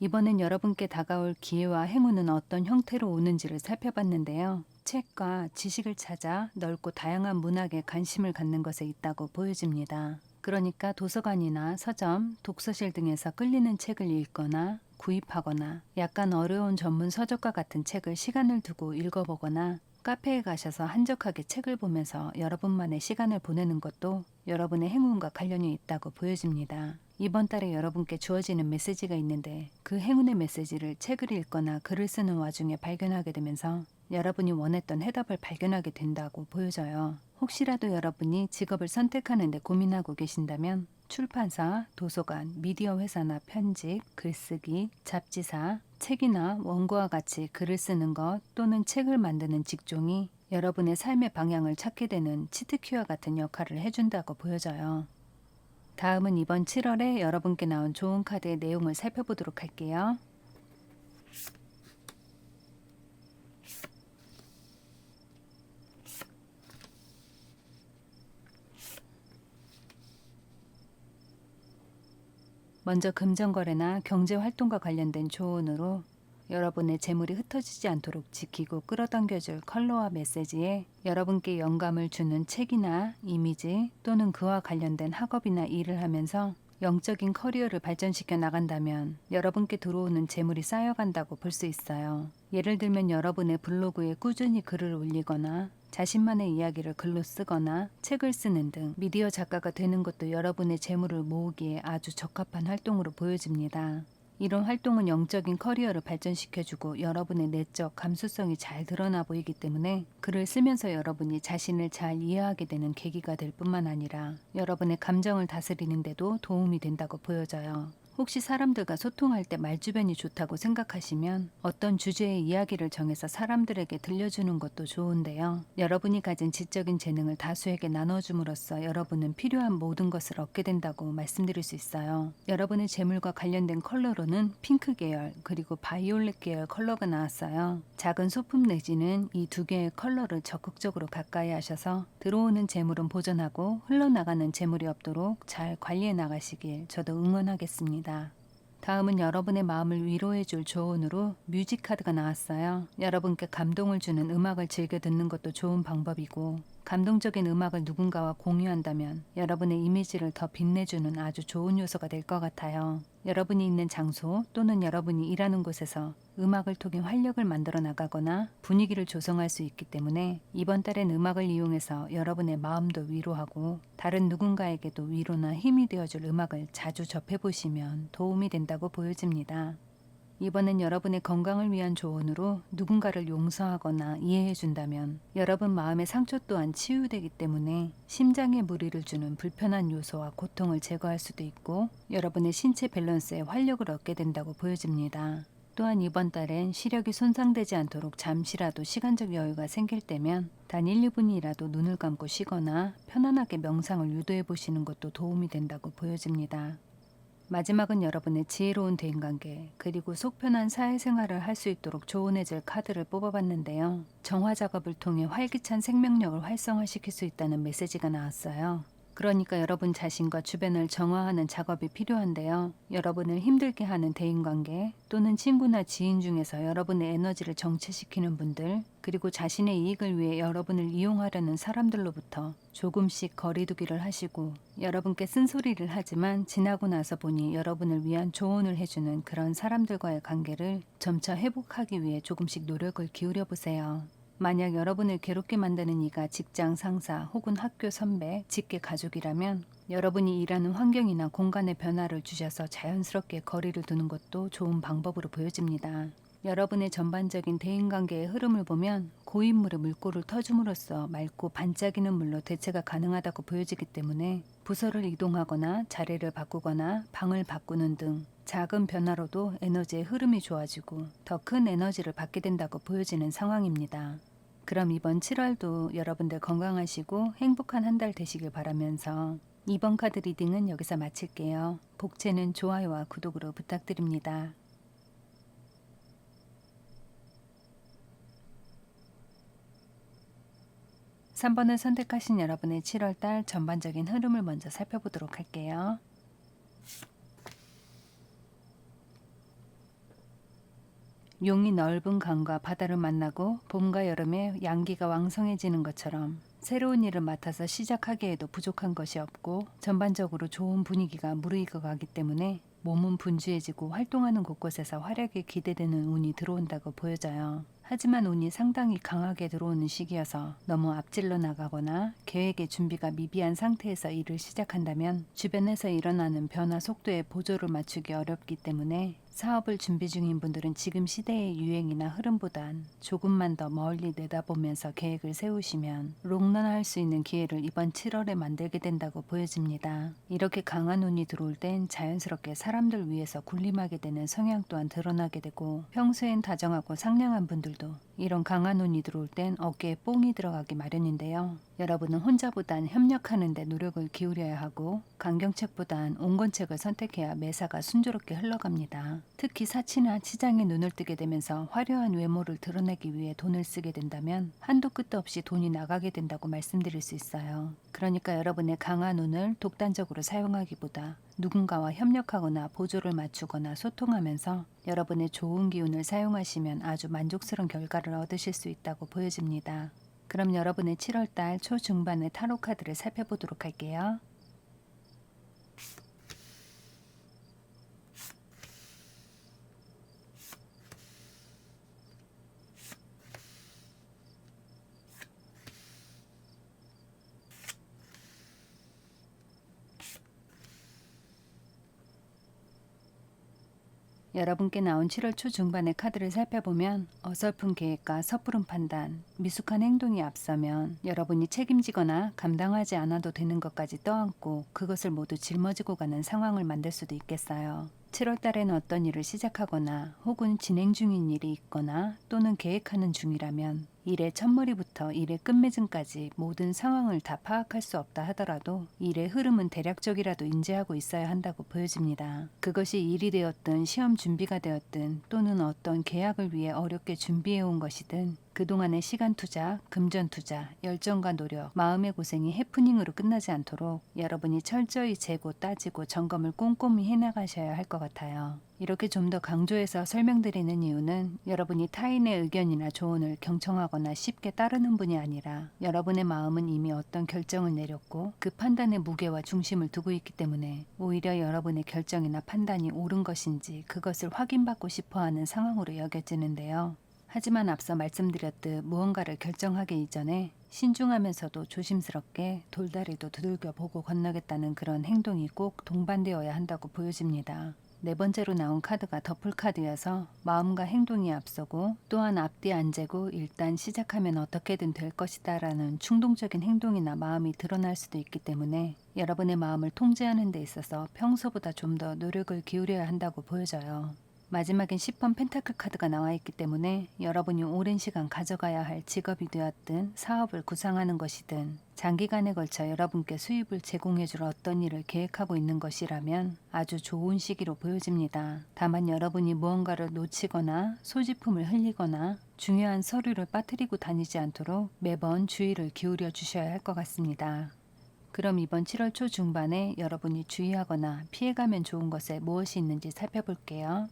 이번엔 여러분께 다가올 기회와 행운은 어떤 형태로 오는지를 살펴봤는데요. 책과 지식을 찾아 넓고 다양한 문학에 관심을 갖는 것에 있다고 보여집니다. 그러니까 도서관이나 서점, 독서실 등에서 끌리는 책을 읽거나 구입하거나 약간 어려운 전문 서적과 같은 책을 시간을 두고 읽어보거나 카페에 가셔서 한적하게 책을 보면서 여러분만의 시간을 보내는 것도 여러분의 행운과 관련이 있다고 보여집니다. 이번 달에 여러분께 주어지는 메시지가 있는데 그 행운의 메시지를 책을 읽거나 글을 쓰는 와중에 발견하게 되면서 여러분이 원했던 해답을 발견하게 된다고 보여져요. 혹시라도 여러분이 직업을 선택하는데 고민하고 계신다면 출판사, 도서관, 미디어 회사나 편집, 글쓰기, 잡지사, 책이나 원고와 같이 글을 쓰는 것 또는 책을 만드는 직종이 여러분의 삶의 방향을 찾게 되는 치트키와 같은 역할을 해준다고 보여져요. 다음은 이번 7월에 여러분께 나온 좋은 카드의 내용을 살펴보도록 할게요. 먼저 금전거래나 경제활동과 관련된 조언으로 여러분의 재물이 흩어지지 않도록 지키고 끌어당겨줄 컬러와 메시지에 여러분께 영감을 주는 책이나 이미지 또는 그와 관련된 학업이나 일을 하면서 영적인 커리어를 발전시켜 나간다면 여러분께 들어오는 재물이 쌓여간다고 볼 수 있어요. 예를 들면 여러분의 블로그에 꾸준히 글을 올리거나 자신만의 이야기를 글로 쓰거나 책을 쓰는 등 미디어 작가가 되는 것도 여러분의 재물을 모으기에 아주 적합한 활동으로 보여집니다. 이런 활동은 영적인 커리어를 발전시켜주고 여러분의 내적 감수성이 잘 드러나 보이기 때문에 글을 쓰면서 여러분이 자신을 잘 이해하게 되는 계기가 될 뿐만 아니라 여러분의 감정을 다스리는 데도 도움이 된다고 보여져요. 혹시 사람들과 소통할 때 말주변이 좋다고 생각하시면 어떤 주제의 이야기를 정해서 사람들에게 들려주는 것도 좋은데요. 여러분이 가진 지적인 재능을 다수에게 나눠줌으로써 여러분은 필요한 모든 것을 얻게 된다고 말씀드릴 수 있어요. 여러분의 재물과 관련된 컬러로는 핑크 계열 그리고 바이올렛 계열 컬러가 나왔어요. 작은 소품 내지는 이 두 개의 컬러를 적극적으로 가까이 하셔서 들어오는 재물은 보존하고 흘러나가는 재물이 없도록 잘 관리해 나가시길 저도 응원하겠습니다. 다음은 여러분의 마음을 위로해줄 조언으로 뮤직 카드가 나왔어요. 여러분께 감동을 주는 음악을 즐겨 듣는 것도 좋은 방법이고 감동적인 음악을 누군가와 공유한다면 여러분의 이미지를 더 빛내주는 아주 좋은 요소가 될 것 같아요. 여러분이 있는 장소 또는 여러분이 일하는 곳에서 음악을 통해 활력을 만들어 나가거나 분위기를 조성할 수 있기 때문에 이번 달엔 음악을 이용해서 여러분의 마음도 위로하고 다른 누군가에게도 위로나 힘이 되어줄 음악을 자주 접해보시면 도움이 된다고 보여집니다. 이번엔 여러분의 건강을 위한 조언으로 누군가를 용서하거나 이해해준다면 여러분 마음의 상처 또한 치유되기 때문에 심장에 무리를 주는 불편한 요소와 고통을 제거할 수도 있고 여러분의 신체 밸런스에 활력을 얻게 된다고 보여집니다. 또한 이번 달엔 시력이 손상되지 않도록 잠시라도 시간적 여유가 생길 때면 단 1, 2분이라도 눈을 감고 쉬거나 편안하게 명상을 유도해 보시는 것도 도움이 된다고 보여집니다. 마지막은 여러분의 지혜로운 대인관계 그리고 속 편한 사회생활을 할 수 있도록 조언해줄 카드를 뽑아봤는데요. 정화 작업을 통해 활기찬 생명력을 활성화시킬 수 있다는 메시지가 나왔어요. 그러니까 여러분 자신과 주변을 정화하는 작업이 필요한데요. 여러분을 힘들게 하는 대인관계 또는 친구나 지인 중에서 여러분의 에너지를 정체시키는 분들, 그리고 자신의 이익을 위해 여러분을 이용하려는 사람들로부터 조금씩 거리두기를 하시고, 여러분께 쓴소리를 하지만 지나고 나서 보니 여러분을 위한 조언을 해주는 그런 사람들과의 관계를 점차 회복하기 위해 조금씩 노력을 기울여 보세요. 만약 여러분을 괴롭게 만드는 이가 직장 상사 혹은 학교 선배, 직계 가족이라면 여러분이 일하는 환경이나 공간의 변화를 주셔서 자연스럽게 거리를 두는 것도 좋은 방법으로 보여집니다. 여러분의 전반적인 대인관계의 흐름을 보면 고인물의 물꼬를 터줌으로써 맑고 반짝이는 물로 대체가 가능하다고 보여지기 때문에 부서를 이동하거나 자리를 바꾸거나 방을 바꾸는 등 작은 변화로도 에너지의 흐름이 좋아지고 더 큰 에너지를 받게 된다고 보여지는 상황입니다. 그럼 이번 7월도 여러분들 건강하시고 행복한 한 달 되시길 바라면서 이번 카드 리딩은 여기서 마칠게요. 복채는 좋아요와 구독으로 부탁드립니다. 3번을 선택하신 여러분의 7월달 전반적인 흐름을 먼저 살펴보도록 할게요. 용이 넓은 강과 바다를 만나고 봄과 여름에 양기가 왕성해지는 것처럼 새로운 일을 맡아서 시작하기에도 부족한 것이 없고 전반적으로 좋은 분위기가 무르익어 가기 때문에 몸은 분주해지고 활동하는 곳곳에서 활약이 기대되는 운이 들어온다고 보여져요. 하지만 운이 상당히 강하게 들어오는 시기여서 너무 앞질러 나가거나 계획의 준비가 미비한 상태에서 일을 시작한다면 주변에서 일어나는 변화 속도에 보조를 맞추기 어렵기 때문에 사업을 준비 중인 분들은 지금 시대의 유행이나 흐름보단 조금만 더 멀리 내다보면서 계획을 세우시면 롱런할 수 있는 기회를 이번 7월에 만들게 된다고 보여집니다. 이렇게 강한 운이 들어올 땐 자연스럽게 사람들 위해서 군림하게 되는 성향 또한 드러나게 되고, 평소엔 다정하고 상냥한 분들도 이런 강한 운이 들어올 땐 어깨에 뽕이 들어가기 마련인데요. 여러분은 혼자보단 협력하는 데 노력을 기울여야 하고 강경책보단 온건책을 선택해야 매사가 순조롭게 흘러갑니다. 특히 사치나 치장에 눈을 뜨게 되면서 화려한 외모를 드러내기 위해 돈을 쓰게 된다면 한도 끝도 없이 돈이 나가게 된다고 말씀드릴 수 있어요. 그러니까 여러분의 강한 운을 독단적으로 사용하기보다 누군가와 협력하거나 보조를 맞추거나 소통하면서 여러분의 좋은 기운을 사용하시면 아주 만족스러운 결과를 얻으실 수 있다고 보여집니다. 그럼 여러분의 7월달 초중반의 타로 카드를 살펴보도록 할게요. 여러분께 나온 7월 초중반의 카드를 살펴보면 어설픈 계획과 섣부른 판단, 미숙한 행동이 앞서면 여러분이 책임지거나 감당하지 않아도 되는 것까지 떠안고 그것을 모두 짊어지고 가는 상황을 만들 수도 있겠어요. 7월 달에는 어떤 일을 시작하거나 혹은 진행 중인 일이 있거나 또는 계획하는 중이라면 일의 첫머리부터 일의 끝맺음까지 모든 상황을 다 파악할 수 없다 하더라도 일의 흐름은 대략적이라도 인지하고 있어야 한다고 보여집니다. 그것이 일이 되었든 시험 준비가 되었든 또는 어떤 계약을 위해 어렵게 준비해온 것이든 그동안의 시간 투자, 금전 투자, 열정과 노력, 마음의 고생이 해프닝으로 끝나지 않도록 여러분이 철저히 재고 따지고 점검을 꼼꼼히 해나가셔야 할 것 같아요. 이렇게 좀 더 강조해서 설명드리는 이유는 여러분이 타인의 의견이나 조언을 경청하거나 쉽게 따르는 분이 아니라 여러분의 마음은 이미 어떤 결정을 내렸고 그 판단의 무게와 중심을 두고 있기 때문에 오히려 여러분의 결정이나 판단이 옳은 것인지 그것을 확인받고 싶어하는 상황으로 여겨지는데요. 하지만 앞서 말씀드렸듯 무언가를 결정하기 이전에 신중하면서도 조심스럽게 돌다리도 두들겨 보고 건너겠다는 그런 행동이 꼭 동반되어야 한다고 보여집니다. 네 번째로 나온 카드가 더플 카드여서 마음과 행동이 앞서고 또한 앞뒤 안 재고 일단 시작하면 어떻게든 될 것이다 라는 충동적인 행동이나 마음이 드러날 수도 있기 때문에 여러분의 마음을 통제하는 데 있어서 평소보다 좀 더 노력을 기울여야 한다고 보여져요. 마지막엔 10번 펜타클 카드가 나와 있기 때문에 여러분이 오랜 시간 가져가야 할 직업이 되었든 사업을 구상하는 것이든 장기간에 걸쳐 여러분께 수입을 제공해줄 어떤 일을 계획하고 있는 것이라면 아주 좋은 시기로 보여집니다. 다만 여러분이 무언가를 놓치거나 소지품을 흘리거나 중요한 서류를 빠뜨리고 다니지 않도록 매번 주의를 기울여 주셔야 할 것 같습니다. 그럼 이번 7월 초 중반에 여러분이 주의하거나 피해가면 좋은 것에 무엇이 있는지 살펴볼게요.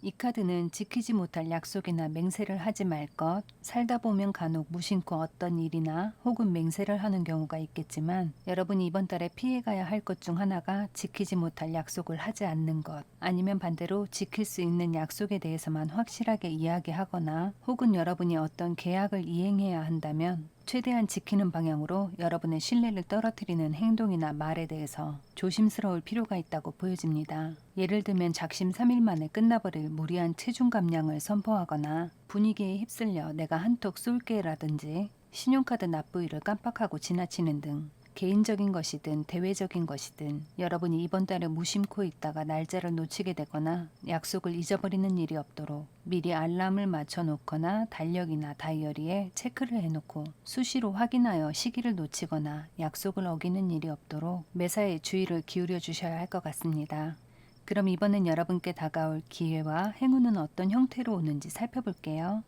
이 카드는 지키지 못할 약속이나 맹세를 하지 말 것, 살다 보면 간혹 무심코 어떤 일이나 혹은 맹세를 하는 경우가 있겠지만 여러분이 이번 달에 피해가야 할 것 중 하나가 지키지 못할 약속을 하지 않는 것, 아니면 반대로 지킬 수 있는 약속에 대해서만 확실하게 이야기하거나 혹은 여러분이 어떤 계약을 이행해야 한다면 최대한 지키는 방향으로 여러분의 신뢰를 떨어뜨리는 행동이나 말에 대해서 조심스러울 필요가 있다고 보여집니다. 예를 들면 작심 3일 만에 끝나버릴 무리한 체중 감량을 선포하거나 분위기에 휩쓸려 내가 한턱 쏠게라든지 신용카드 납부일을 깜빡하고 지나치는 등 개인적인 것이든 대외적인 것이든 여러분이 이번 달에 무심코 있다가 날짜를 놓치게 되거나 약속을 잊어버리는 일이 없도록 미리 알람을 맞춰 놓거나 달력이나 다이어리에 체크를 해놓고 수시로 확인하여 시기를 놓치거나 약속을 어기는 일이 없도록 매사에 주의를 기울여 주셔야 할 것 같습니다. 그럼 이번엔 여러분께 다가올 기회와 행운은 어떤 형태로 오는지 살펴볼게요.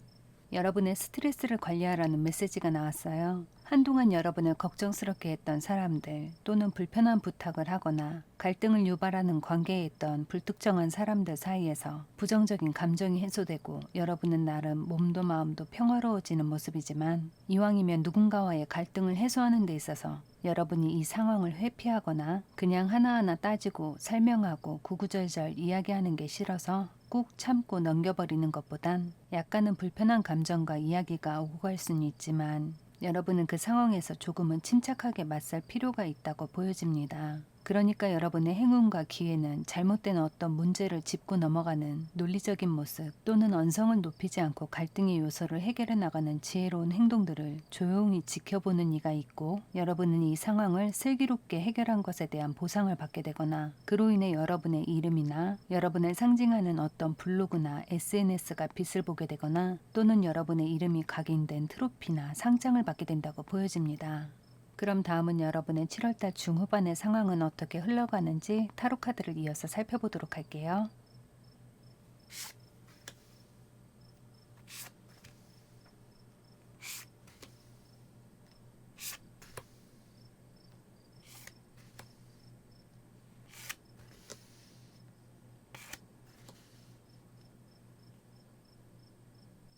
여러분의 스트레스를 관리하라는 메시지가 나왔어요. 한동안 여러분을 걱정스럽게 했던 사람들 또는 불편한 부탁을 하거나 갈등을 유발하는 관계에 있던 불특정한 사람들 사이에서 부정적인 감정이 해소되고 여러분은 나름 몸도 마음도 평화로워지는 모습이지만 이왕이면 누군가와의 갈등을 해소하는 데 있어서 여러분이 이 상황을 회피하거나 그냥 하나하나 따지고 설명하고 구구절절 이야기하는 게 싫어서 꾹 참고 넘겨버리는 것보단 약간은 불편한 감정과 이야기가 오고 갈 수는 있지만 여러분은 그 상황에서 조금은 침착하게 맞설 필요가 있다고 보여집니다. 그러니까 여러분의 행운과 기회는 잘못된 어떤 문제를 짚고 넘어가는 논리적인 모습 또는 언성을 높이지 않고 갈등의 요소를 해결해 나가는 지혜로운 행동들을 조용히 지켜보는 이가 있고 여러분은 이 상황을 슬기롭게 해결한 것에 대한 보상을 받게 되거나 그로 인해 여러분의 이름이나 여러분을 상징하는 어떤 블로그나 SNS가 빛을 보게 되거나 또는 여러분의 이름이 각인된 트로피나 상장을 받게 된다고 보여집니다. 그럼 다음은 여러분의 7월달 중후반의 상황은 어떻게 흘러가는지 타로 카드를 이어서 살펴보도록 할게요.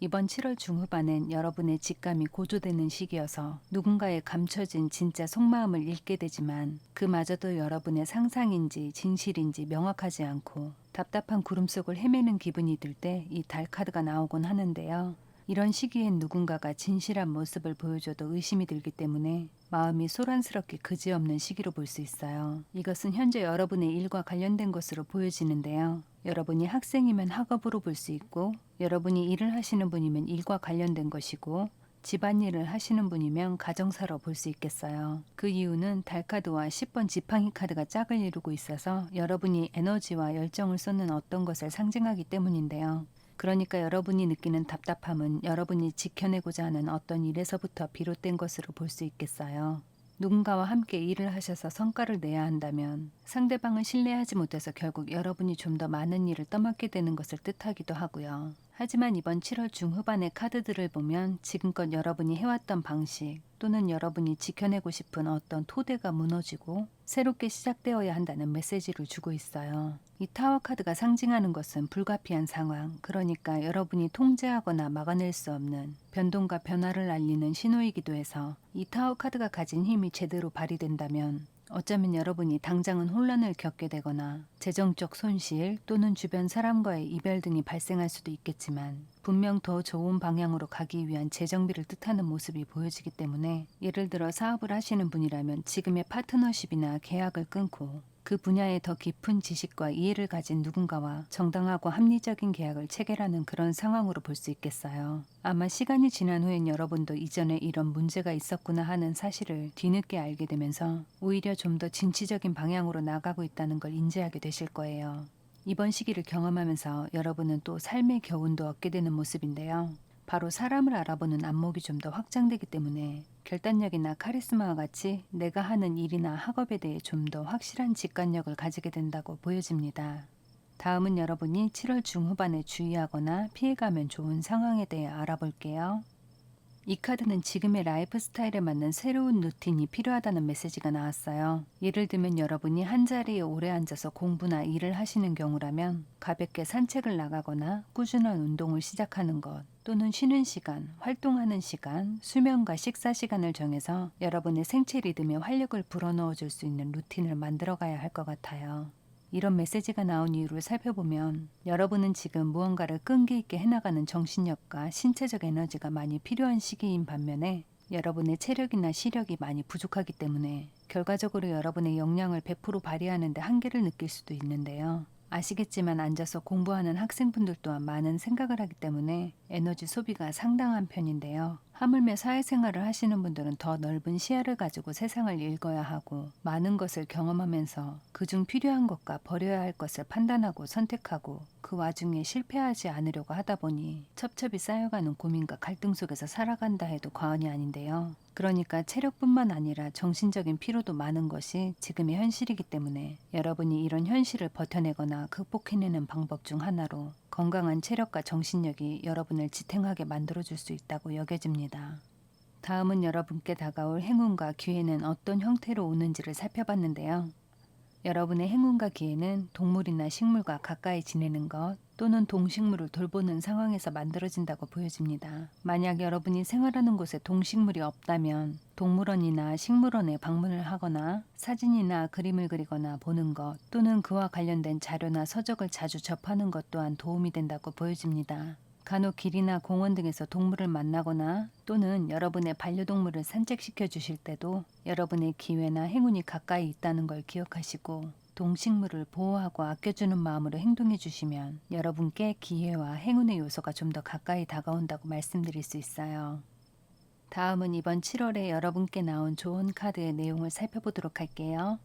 이번 7월 중후반엔 여러분의 직감이 고조되는 시기여서 누군가의 감춰진 진짜 속마음을 읽게 되지만 그마저도 여러분의 상상인지 진실인지 명확하지 않고 답답한 구름 속을 헤매는 기분이 들 때 이 달 카드가 나오곤 하는데요. 이런 시기엔 누군가가 진실한 모습을 보여줘도 의심이 들기 때문에 마음이 소란스럽게 그지없는 시기로 볼 수 있어요. 이것은 현재 여러분의 일과 관련된 것으로 보여지는데요. 여러분이 학생이면 학업으로 볼 수 있고 여러분이 일을 하시는 분이면 일과 관련된 것이고 집안일을 하시는 분이면 가정사로 볼 수 있겠어요. 그 이유는 달카드와 10번 지팡이 카드가 짝을 이루고 있어서 여러분이 에너지와 열정을 쏟는 어떤 것을 상징하기 때문인데요. 그러니까 여러분이 느끼는 답답함은 여러분이 지켜내고자 하는 어떤 일에서부터 비롯된 것으로 볼 수 있겠어요. 누군가와 함께 일을 하셔서 성과를 내야 한다면 상대방을 신뢰하지 못해서 결국 여러분이 좀 더 많은 일을 떠맡게 되는 것을 뜻하기도 하고요. 하지만 이번 7월 중후반의 카드들을 보면 지금껏 여러분이 해왔던 방식 또는 여러분이 지켜내고 싶은 어떤 토대가 무너지고 새롭게 시작되어야 한다는 메시지를 주고 있어요. 이 타워 카드가 상징하는 것은 불가피한 상황, 그러니까 여러분이 통제하거나 막아낼 수 없는 변동과 변화를 알리는 신호이기도 해서 이 타워 카드가 가진 힘이 제대로 발휘된다면 어쩌면 여러분이 당장은 혼란을 겪게 되거나 재정적 손실 또는 주변 사람과의 이별 등이 발생할 수도 있겠지만 분명 더 좋은 방향으로 가기 위한 재정비를 뜻하는 모습이 보여지기 때문에 예를 들어 사업을 하시는 분이라면 지금의 파트너십이나 계약을 끊고 그 분야에 더 깊은 지식과 이해를 가진 누군가와 정당하고 합리적인 계약을 체결하는 그런 상황으로 볼 수 있겠어요. 아마 시간이 지난 후엔 여러분도 이전에 이런 문제가 있었구나 하는 사실을 뒤늦게 알게 되면서 오히려 좀 더 진취적인 방향으로 나가고 있다는 걸 인지하게 되실 거예요. 이번 시기를 경험하면서 여러분은 또 삶의 교훈도 얻게 되는 모습인데요. 바로 사람을 알아보는 안목이 좀 더 확장되기 때문에 결단력이나 카리스마와 같이 내가 하는 일이나 학업에 대해 좀 더 확실한 직관력을 가지게 된다고 보여집니다. 다음은 여러분이 7월 중후반에 주의하거나 피해가면 좋은 상황에 대해 알아볼게요. 이 카드는 지금의 라이프 스타일에 맞는 새로운 루틴이 필요하다는 메시지가 나왔어요. 예를 들면 여러분이 한자리에 오래 앉아서 공부나 일을 하시는 경우라면 가볍게 산책을 나가거나 꾸준한 운동을 시작하는 것, 또는 쉬는 시간, 활동하는 시간, 수면과 식사 시간을 정해서 여러분의 생체 리듬에 활력을 불어넣어 줄 수 있는 루틴을 만들어 가야 할 것 같아요. 이런 메시지가 나온 이유를 살펴보면 여러분은 지금 무언가를 끈기 있게 해나가는 정신력과 신체적 에너지가 많이 필요한 시기인 반면에 여러분의 체력이나 시력이 많이 부족하기 때문에 결과적으로 여러분의 역량을 100% 발휘하는 데 한계를 느낄 수도 있는데요. 아시겠지만 앉아서 공부하는 학생분들 또한 많은 생각을 하기 때문에 에너지 소비가 상당한 편인데요. 하물며 사회생활을 하시는 분들은 더 넓은 시야를 가지고 세상을 읽어야 하고 많은 것을 경험하면서 그중 필요한 것과 버려야 할 것을 판단하고 선택하고 그 와중에 실패하지 않으려고 하다 보니 첩첩이 쌓여가는 고민과 갈등 속에서 살아간다 해도 과언이 아닌데요. 그러니까 체력뿐만 아니라 정신적인 피로도 많은 것이 지금의 현실이기 때문에 여러분이 이런 현실을 버텨내거나 극복해내는 방법 중 하나로 건강한 체력과 정신력이 여러분을 지탱하게 만들어줄 수 있다고 여겨집니다. 다음은 여러분께 다가올 행운과 기회는 어떤 형태로 오는지를 살펴봤는데요. 여러분의 행운과 기회는 동물이나 식물과 가까이 지내는 것 또는 동식물을 돌보는 상황에서 만들어진다고 보여집니다. 만약 여러분이 생활하는 곳에 동식물이 없다면 동물원이나 식물원에 방문을 하거나 사진이나 그림을 그리거나 보는 것 또는 그와 관련된 자료나 서적을 자주 접하는 것 또한 도움이 된다고 보여집니다. 간혹 길이나 공원 등에서 동물을 만나거나 또는 여러분의 반려동물을 산책시켜 주실 때도 여러분의 기회나 행운이 가까이 있다는 걸 기억하시고 동식물을 보호하고 아껴주는 마음으로 행동해 주시면 여러분께 기회와 행운의 요소가 좀 더 가까이 다가온다고 말씀드릴 수 있어요. 다음은 이번 7월에 여러분께 나온 좋은 카드의 내용을 살펴보도록 할게요.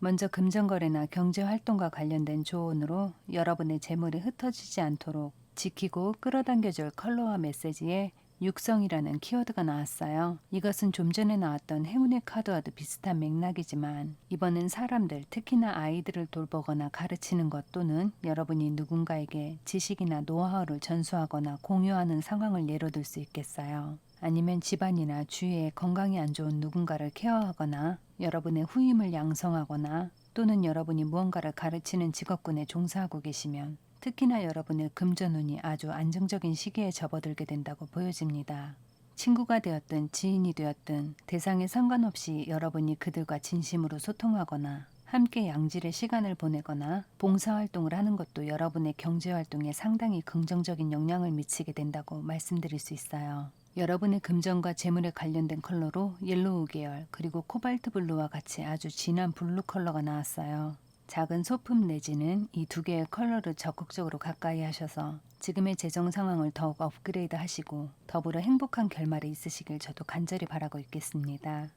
먼저 금전거래나 경제활동과 관련된 조언으로 여러분의 재물이 흩어지지 않도록 지키고 끌어당겨줄 컬러와 메시지에 육성이라는 키워드가 나왔어요. 이것은 좀 전에 나왔던 행운의 카드와도 비슷한 맥락이지만 이번엔 사람들, 특히나 아이들을 돌보거나 가르치는 것 또는 여러분이 누군가에게 지식이나 노하우를 전수하거나 공유하는 상황을 예로 들 수 있겠어요. 아니면 집안이나 주위에 건강이 안 좋은 누군가를 케어하거나 여러분의 후임을 양성하거나 또는 여러분이 무언가를 가르치는 직업군에 종사하고 계시면 특히나 여러분의 금전운이 아주 안정적인 시기에 접어들게 된다고 보여집니다. 친구가 되었든 지인이 되었든 대상에 상관없이 여러분이 그들과 진심으로 소통하거나 함께 양질의 시간을 보내거나 봉사활동을 하는 것도 여러분의 경제활동에 상당히 긍정적인 영향을 미치게 된다고 말씀드릴 수 있어요. 여러분의 금전과 재물에 관련된 컬러로 옐로우 계열 그리고 코발트 블루와 같이 아주 진한 블루 컬러가 나왔어요. 작은 소품 내지는 이 두 개의 컬러를 적극적으로 가까이 하셔서 지금의 재정 상황을 더욱 업그레이드 하시고 더불어 행복한 결말이 있으시길 저도 간절히 바라고 있겠습니다.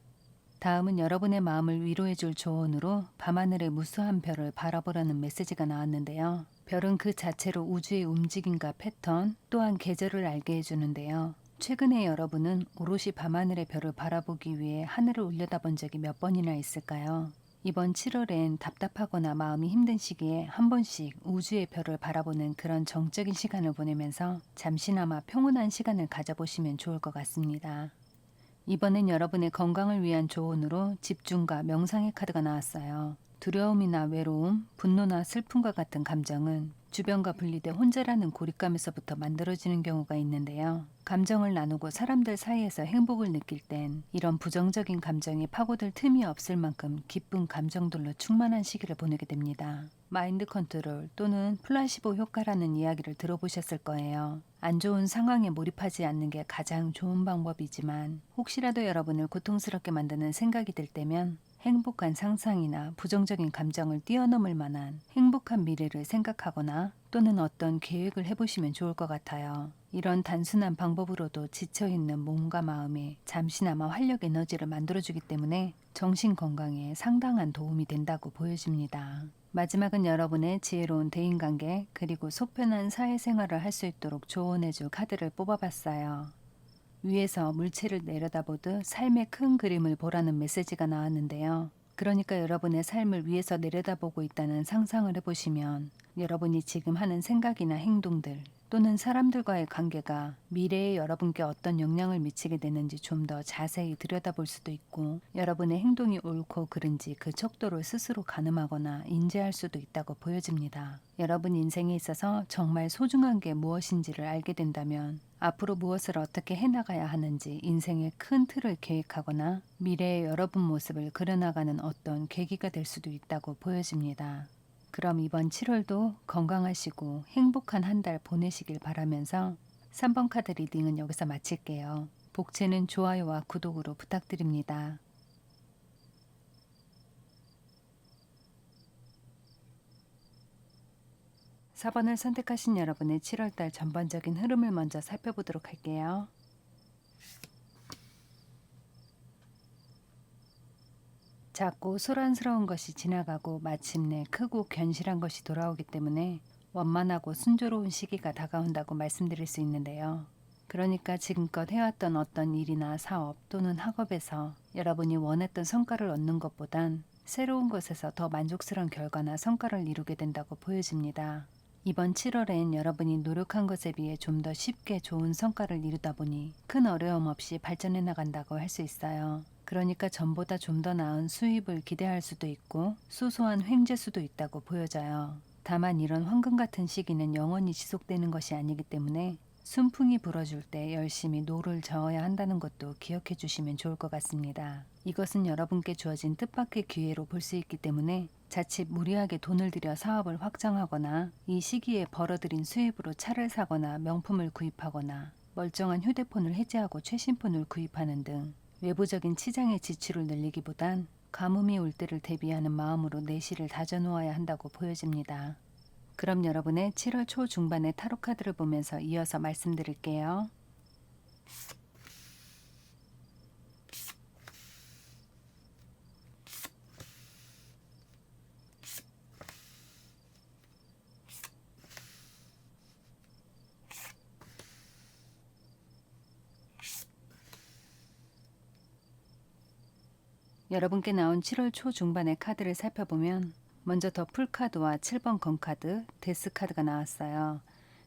다음은 여러분의 마음을 위로해줄 조언으로 밤하늘의 무수한 별을 바라보라는 메시지가 나왔는데요. 별은 그 자체로 우주의 움직임과 패턴 또한 계절을 알게 해주는데요. 최근에 여러분은 오롯이 밤하늘의 별을 바라보기 위해 하늘을 올려다본 적이 몇 번이나 있을까요? 이번 7월엔 답답하거나 마음이 힘든 시기에 한 번씩 우주의 별을 바라보는 그런 정적인 시간을 보내면서 잠시나마 평온한 시간을 가져보시면 좋을 것 같습니다. 이번엔 여러분의 건강을 위한 조언으로 집중과 명상의 카드가 나왔어요. 두려움이나 외로움, 분노나 슬픔과 같은 감정은 주변과 분리돼 혼자라는 고립감에서부터 만들어지는 경우가 있는데요. 감정을 나누고 사람들 사이에서 행복을 느낄 땐 이런 부정적인 감정이 파고들 틈이 없을 만큼 기쁜 감정들로 충만한 시기를 보내게 됩니다. 마인드 컨트롤 또는 플라시보 효과라는 이야기를 들어보셨을 거예요. 안 좋은 상황에 몰입하지 않는 게 가장 좋은 방법이지만 혹시라도 여러분을 고통스럽게 만드는 생각이 들 때면 행복한 상상이나 부정적인 감정을 뛰어넘을 만한 행복한 미래를 생각하거나 또는 어떤 계획을 해보시면 좋을 것 같아요. 이런 단순한 방법으로도 지쳐있는 몸과 마음에 잠시나마 활력 에너지를 만들어주기 때문에 정신 건강에 상당한 도움이 된다고 보여집니다. 마지막은 여러분의 지혜로운 대인관계 그리고 속편한 사회생활을 할 수 있도록 조언해줄 카드를 뽑아봤어요. 위에서 물체를 내려다보듯 삶의 큰 그림을 보라는 메시지가 나왔는데요. 그러니까 여러분의 삶을 위에서 내려다보고 있다는 상상을 해보시면 여러분이 지금 하는 생각이나 행동들 또는 사람들과의 관계가 미래에 여러분께 어떤 영향을 미치게 되는지 좀 더 자세히 들여다볼 수도 있고 여러분의 행동이 옳고 그른지 그 척도를 스스로 가늠하거나 인지할 수도 있다고 보여집니다. 여러분 인생에 있어서 정말 소중한 게 무엇인지를 알게 된다면 앞으로 무엇을 어떻게 해나가야 하는지 인생의 큰 틀을 계획하거나 미래의 여러분 모습을 그려나가는 어떤 계기가 될 수도 있다고 보여집니다. 그럼 이번 7월도 건강하시고 행복한 한 달 보내시길 바라면서 3번 카드 리딩은 여기서 마칠게요. 복채는 좋아요와 구독으로 부탁드립니다. 4번을 선택하신 여러분의 7월달 전반적인 흐름을 먼저 살펴보도록 할게요. 작고 소란스러운 것이 지나가고 마침내 크고 견실한 것이 돌아오기 때문에 원만하고 순조로운 시기가 다가온다고 말씀드릴 수 있는데요. 그러니까 지금껏 해왔던 어떤 일이나 사업 또는 학업에서 여러분이 원했던 성과를 얻는 것보단 새로운 것에서 더 만족스러운 결과나 성과를 이루게 된다고 보여집니다. 이번 7월엔 여러분이 노력한 것에 비해 좀 더 쉽게 좋은 성과를 이루다 보니 큰 어려움 없이 발전해 나간다고 할 수 있어요. 그러니까 전보다 좀 더 나은 수입을 기대할 수도 있고 소소한 횡재수도 있다고 보여져요. 다만 이런 황금 같은 시기는 영원히 지속되는 것이 아니기 때문에 순풍이 불어줄 때 열심히 노를 저어야 한다는 것도 기억해 주시면 좋을 것 같습니다. 이것은 여러분께 주어진 뜻밖의 기회로 볼 수 있기 때문에 자칫 무리하게 돈을 들여 사업을 확장하거나 이 시기에 벌어들인 수입으로 차를 사거나 명품을 구입하거나 멀쩡한 휴대폰을 해지하고 최신폰을 구입하는 등 외부적인 치장의 지출을 늘리기보단 가뭄이 올 때를 대비하는 마음으로 내실을 다져놓아야 한다고 보여집니다. 그럼 여러분의 7월 초중반의 타로 카드를 보면서 이어서 말씀드릴게요. 여러분께 나온 7월 초중반의 카드를 살펴보면 먼저 더 풀카드와 7번 건카드, 데스카드가 나왔어요.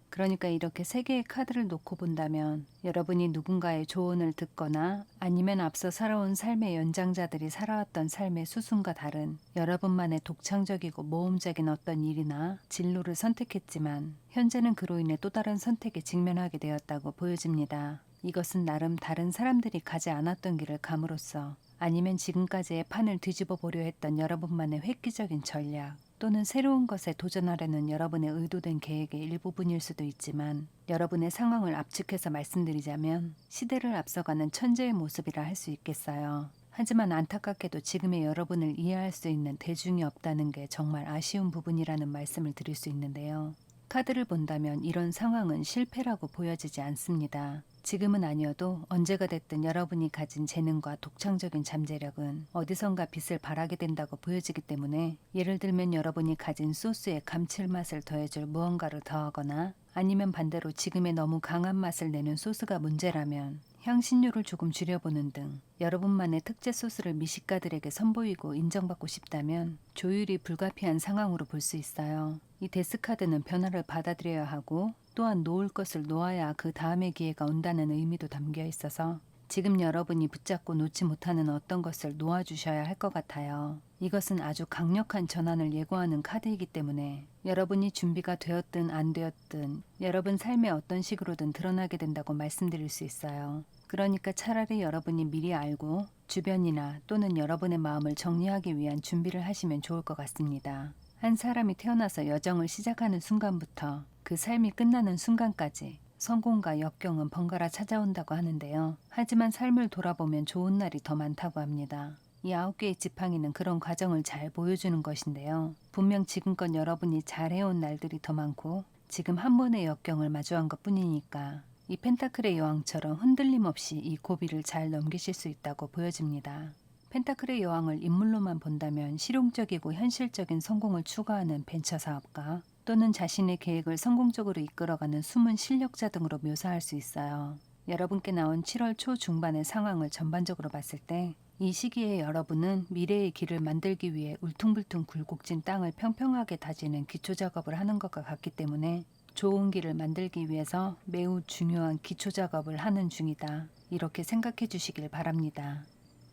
그러니까 이렇게 3개의 카드를 놓고 본다면 여러분이 누군가의 조언을 듣거나 아니면 앞서 살아온 삶의 연장자들이 살아왔던 삶의 수순과 다른 여러분만의 독창적이고 모험적인 어떤 일이나 진로를 선택했지만 현재는 그로 인해 또 다른 선택에 직면하게 되었다고 보여집니다. 이것은 나름 다른 사람들이 가지 않았던 길을 감으로써 아니면 지금까지의 판을 뒤집어 보려 했던 여러분만의 획기적인 전략 또는 새로운 것에 도전하려는 여러분의 의도된 계획의 일부분일 수도 있지만 여러분의 상황을 압축해서 말씀드리자면 시대를 앞서가는 천재의 모습이라 할 수 있겠어요. 하지만 안타깝게도 지금의 여러분을 이해할 수 있는 대중이 없다는 게 정말 아쉬운 부분이라는 말씀을 드릴 수 있는데요. 카드를 본다면 이런 상황은 실패라고 보여지지 않습니다. 지금은 아니어도 언제가 됐든 여러분이 가진 재능과 독창적인 잠재력은 어디선가 빛을 발하게 된다고 보여지기 때문에 예를 들면 여러분이 가진 소스에 감칠맛을 더해줄 무언가를 더하거나 아니면 반대로 지금의 너무 강한 맛을 내는 소스가 문제라면 향신료를 조금 줄여보는 등 여러분만의 특제 소스를 미식가들에게 선보이고 인정받고 싶다면 조율이 불가피한 상황으로 볼 수 있어요. 이 데스카드는 변화를 받아들여야 하고 또한 놓을 것을 놓아야 그 다음의 기회가 온다는 의미도 담겨 있어서 지금 여러분이 붙잡고 놓지 못하는 어떤 것을 놓아주셔야 할 것 같아요. 이것은 아주 강력한 전환을 예고하는 카드이기 때문에 여러분이 준비가 되었든 안 되었든 여러분 삶의 어떤 식으로든 드러나게 된다고 말씀드릴 수 있어요. 그러니까 차라리 여러분이 미리 알고 주변이나 또는 여러분의 마음을 정리하기 위한 준비를 하시면 좋을 것 같습니다. 한 사람이 태어나서 여정을 시작하는 순간부터 그 삶이 끝나는 순간까지 성공과 역경은 번갈아 찾아온다고 하는데요. 하지만 삶을 돌아보면 좋은 날이 더 많다고 합니다. 이 9개의 지팡이는 그런 과정을 잘 보여주는 것인데요. 분명 지금껏 여러분이 잘해온 날들이 더 많고 지금 한 번의 역경을 마주한 것 뿐이니까 이 펜타클의 여왕처럼 흔들림 없이 이 고비를 잘 넘기실 수 있다고 보여집니다. 펜타클의 여왕을 인물로만 본다면 실용적이고 현실적인 성공을 추구하는 벤처 사업가 또는 자신의 계획을 성공적으로 이끌어가는 숨은 실력자 등으로 묘사할 수 있어요. 여러분께 나온 7월 초 중반의 상황을 전반적으로 봤을 때 이 시기에 여러분은 미래의 길을 만들기 위해 울퉁불퉁 굴곡진 땅을 평평하게 다지는 기초작업을 하는 것과 같기 때문에 좋은 길을 만들기 위해서 매우 중요한 기초작업을 하는 중이다. 이렇게 생각해 주시길 바랍니다.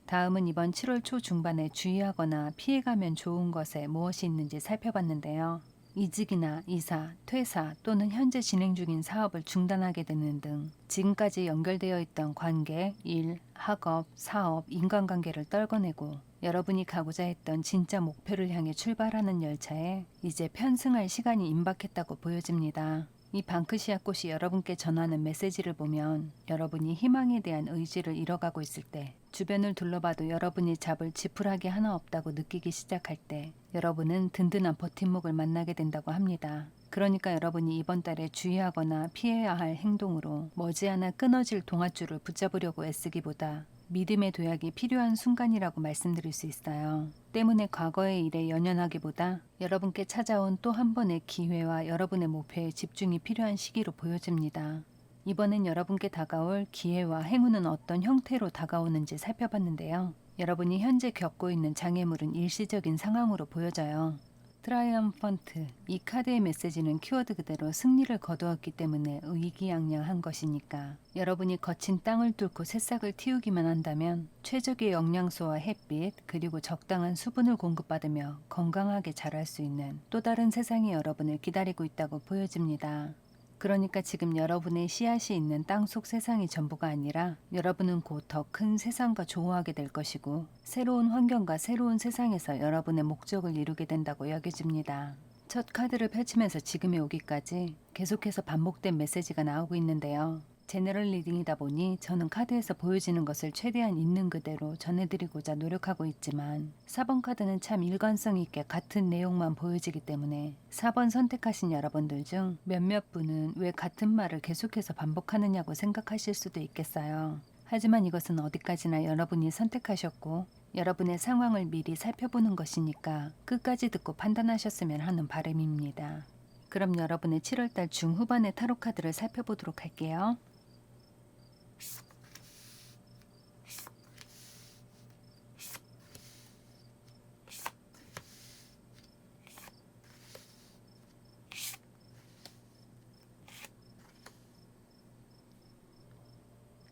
다음은 이번 7월 초 중반에 주의하거나 피해가면 좋은 것에 무엇이 있는지 살펴봤는데요. 이직이나 이사, 퇴사 또는 현재 진행 중인 사업을 중단하게 되는 등 지금까지 연결되어 있던 관계, 일, 학업, 사업, 인간관계를 떨궈내고 여러분이 가고자 했던 진짜 목표를 향해 출발하는 열차에 이제 편승할 시간이 임박했다고 보여집니다. 이 방크시아 꽃이 여러분께 전하는 메시지를 보면 여러분이 희망에 대한 의지를 잃어가고 있을 때 주변을 둘러봐도 여러분이 잡을 지푸라기 하나 없다고 느끼기 시작할 때 여러분은 든든한 버팀목을 만나게 된다고 합니다. 그러니까 여러분이 이번 달에 주의하거나 피해야 할 행동으로 머지않아 끊어질 동아줄을 붙잡으려고 애쓰기보다 믿음의 도약이 필요한 순간이라고 말씀드릴 수 있어요. 때문에 과거의 일에 연연하기보다 여러분께 찾아온 또 한 번의 기회와 여러분의 목표에 집중이 필요한 시기로 보여집니다. 이번엔 여러분께 다가올 기회와 행운은 어떤 형태로 다가오는지 살펴봤는데요. 여러분이 현재 겪고 있는 장애물은 일시적인 상황으로 보여져요. 트라이엄펀트, 이 카드의 메시지는 키워드 그대로 승리를 거두었기 때문에 의기양양한 것이니까 여러분이 거친 땅을 뚫고 새싹을 틔우기만 한다면 최적의 영양소와 햇빛 그리고 적당한 수분을 공급받으며 건강하게 자랄 수 있는 또 다른 세상이 여러분을 기다리고 있다고 보여집니다. 그러니까 지금 여러분의 씨앗이 있는 땅속 세상이 전부가 아니라 여러분은 곧 더 큰 세상과 조화하게 될 것이고 새로운 환경과 새로운 세상에서 여러분의 목적을 이루게 된다고 여겨집니다. 첫 카드를 펼치면서 지금에 오기까지 계속해서 반복된 메시지가 나오고 있는데요. 제너럴 리딩이다 보니 저는 카드에서 보여지는 것을 최대한 있는 그대로 전해드리고자 노력하고 있지만 4번 카드는 참 일관성 있게 같은 내용만 보여지기 때문에 4번 선택하신 여러분들 중 몇몇 분은 왜 같은 말을 계속해서 반복하느냐고 생각하실 수도 있겠어요. 하지만 이것은 어디까지나 여러분이 선택하셨고 여러분의 상황을 미리 살펴보는 것이니까 끝까지 듣고 판단하셨으면 하는 바람입니다. 그럼 여러분의 7월달 중후반의 타로 카드를 살펴보도록 할게요.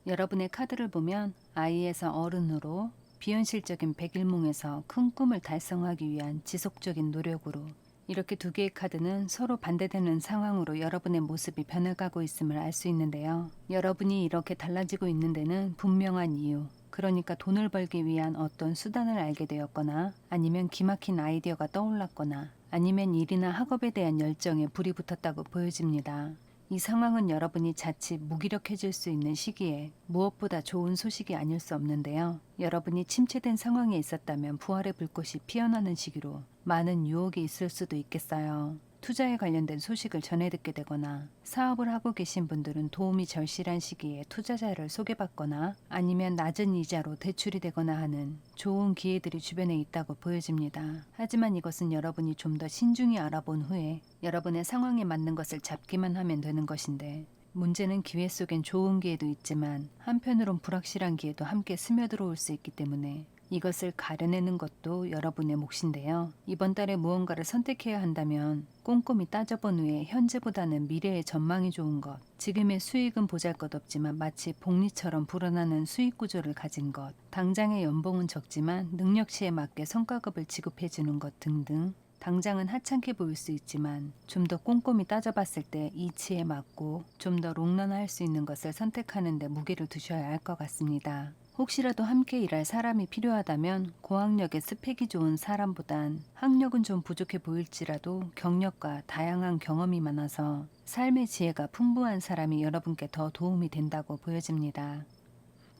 여러분의 카드를 보면 아이에서 어른으로 비현실적인 백일몽에서 큰 꿈을 달성하기 위한 지속적인 노력으로 이렇게 두 개의 카드는 서로 반대되는 상황으로 여러분의 모습이 변해가고 있음을 알 수 있는데요. 여러분이 이렇게 달라지고 있는 데는 분명한 이유, 그러니까 돈을 벌기 위한 어떤 수단을 알게 되었거나 아니면 기막힌 아이디어가 떠올랐거나 아니면 일이나 학업에 대한 열정에 불이 붙었다고 보여집니다. 이 상황은 여러분이 자칫 무기력해질 수 있는 시기에 무엇보다 좋은 소식이 아닐 수 없는데요. 여러분이 침체된 상황에 있었다면 부활의 불꽃이 피어나는 시기로 많은 유혹이 있을 수도 있겠어요. 투자에 관련된 소식을 전해 듣게 되거나 사업을 하고 계신 분들은 도움이 절실한 시기에 투자자를 소개받거나 아니면 낮은 이자로 대출이 되거나 하는 좋은 기회들이 주변에 있다고 보여집니다. 하지만 이것은 여러분이 좀 더 신중히 알아본 후에 여러분의 상황에 맞는 것을 잡기만 하면 되는 것인데 문제는 기회 속엔 좋은 기회도 있지만 한편으론 불확실한 기회도 함께 스며들어올 수 있기 때문에 이것을 가려내는 것도 여러분의 몫인데요. 이번 달에 무언가를 선택해야 한다면 꼼꼼히 따져본 후에 현재보다는 미래의 전망이 좋은 것, 지금의 수익은 보잘것없지만 마치 복리처럼 불어나는 수익 구조를 가진 것, 당장의 연봉은 적지만 능력치에 맞게 성과급을 지급해주는 것 등등 당장은 하찮게 보일 수 있지만 좀 더 꼼꼼히 따져봤을 때 이치에 맞고 좀 더 롱런할 수 있는 것을 선택하는 데 무게를 두셔야 할 것 같습니다. 혹시라도 함께 일할 사람이 필요하다면 고학력에 스펙이 좋은 사람보단 학력은 좀 부족해 보일지라도 경력과 다양한 경험이 많아서 삶의 지혜가 풍부한 사람이 여러분께 더 도움이 된다고 보여집니다.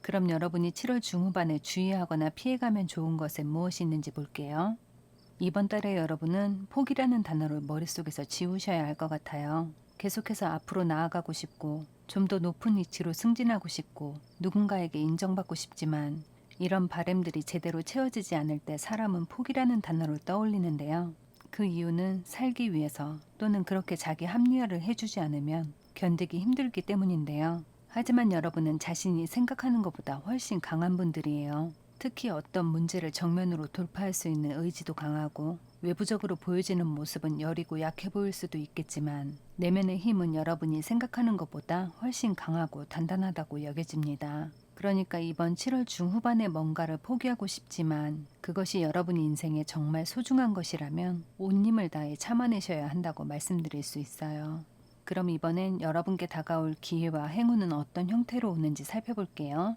그럼 여러분이 7월 중후반에 주의하거나 피해가면 좋은 것은 무엇이 있는지 볼게요. 이번 달에 여러분은 포기라는 단어를 머릿속에서 지우셔야 할 것 같아요. 계속해서 앞으로 나아가고 싶고 좀 더 높은 위치로 승진하고 싶고 누군가에게 인정받고 싶지만 이런 바램들이 제대로 채워지지 않을 때 사람은 포기라는 단어를 떠올리는데요. 그 이유는 살기 위해서 또는 그렇게 자기 합리화를 해주지 않으면 견디기 힘들기 때문인데요. 하지만 여러분은 자신이 생각하는 것보다 훨씬 강한 분들이에요. 특히 어떤 문제를 정면으로 돌파할 수 있는 의지도 강하고 외부적으로 보여지는 모습은 여리고 약해 보일 수도 있겠지만 내면의 힘은 여러분이 생각하는 것보다 훨씬 강하고 단단하다고 여겨집니다. 그러니까 이번 7월 중후반에 뭔가를 포기하고 싶지만 그것이 여러분 인생에 정말 소중한 것이라면 온 힘을 다해 참아내셔야 한다고 말씀드릴 수 있어요. 그럼 이번엔 여러분께 다가올 기회와 행운은 어떤 형태로 오는지 살펴볼게요.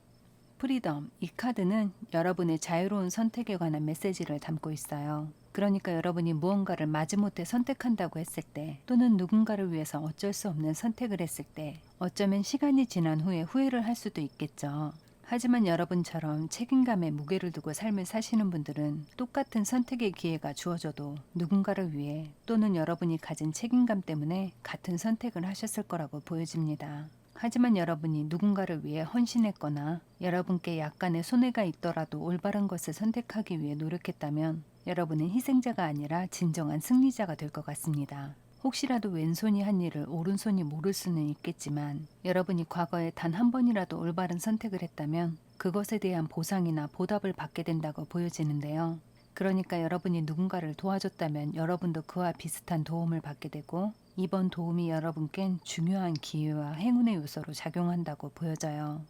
프리덤, 이 카드는 여러분의 자유로운 선택에 관한 메시지를 담고 있어요. 그러니까 여러분이 무언가를 마지못해 선택한다고 했을 때 또는 누군가를 위해서 어쩔 수 없는 선택을 했을 때 어쩌면 시간이 지난 후에 후회를 할 수도 있겠죠. 하지만 여러분처럼 책임감에 무게를 두고 삶을 사시는 분들은 똑같은 선택의 기회가 주어져도 누군가를 위해 또는 여러분이 가진 책임감 때문에 같은 선택을 하셨을 거라고 보여집니다. 하지만 여러분이 누군가를 위해 헌신했거나 여러분께 약간의 손해가 있더라도 올바른 것을 선택하기 위해 노력했다면 여러분은 희생자가 아니라 진정한 승리자가 될 것 같습니다. 혹시라도 왼손이 한 일을 오른손이 모를 수는 있겠지만 여러분이 과거에 단 한 번이라도 올바른 선택을 했다면 그것에 대한 보상이나 보답을 받게 된다고 보여지는데요. 그러니까 여러분이 누군가를 도와줬다면 여러분도 그와 비슷한 도움을 받게 되고 이번 도움이 여러분께는 중요한 기회와 행운의 요소로 작용한다고 보여져요.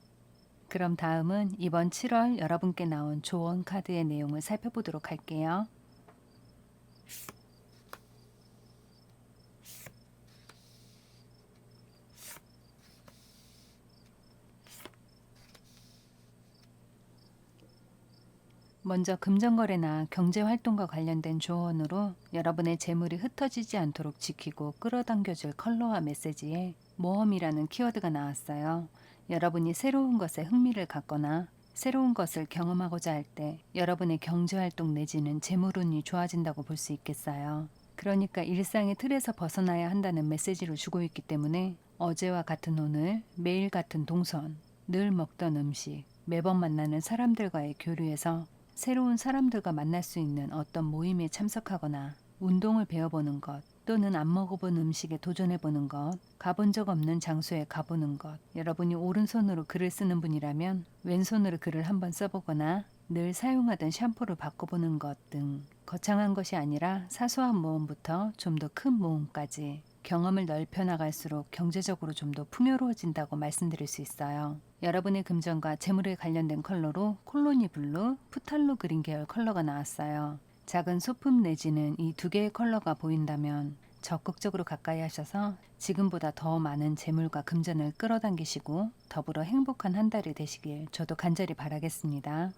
그럼 다음은 이번 7월 여러분께 나온 조언 카드의 내용을 살펴보도록 할게요. 먼저 금전거래나 경제활동과 관련된 조언으로 여러분의 재물이 흩어지지 않도록 지키고 끌어당겨줄 컬러와 메시지에 모험이라는 키워드가 나왔어요. 여러분이 새로운 것에 흥미를 갖거나 새로운 것을 경험하고자 할 때 여러분의 경제활동 내지는 재물운이 좋아진다고 볼 수 있겠어요. 그러니까 일상의 틀에서 벗어나야 한다는 메시지를 주고 있기 때문에 어제와 같은 오늘, 매일 같은 동선, 늘 먹던 음식, 매번 만나는 사람들과의 교류에서 새로운 사람들과 만날 수 있는 어떤 모임에 참석하거나 운동을 배워보는 것 또는 안 먹어본 음식에 도전해보는 것, 가본 적 없는 장소에 가보는 것, 여러분이 오른손으로 글을 쓰는 분이라면 왼손으로 글을 한번 써보거나 늘 사용하던 샴푸를 바꿔보는 것 등 거창한 것이 아니라 사소한 모험부터 좀 더 큰 모험까지 경험을 넓혀 나갈수록 경제적으로 좀 더 풍요로워진다고 말씀드릴 수 있어요. 여러분의 금전과 재물에 관련된 컬러로 콜로니 블루, 푸탈로 그린 계열 컬러가 나왔어요. 작은 소품 내지는 이 두 개의 컬러가 보인다면 적극적으로 가까이 하셔서 지금보다 더 많은 재물과 금전을 끌어당기시고 더불어 행복한 한 달이 되시길 저도 간절히 바라겠습니다.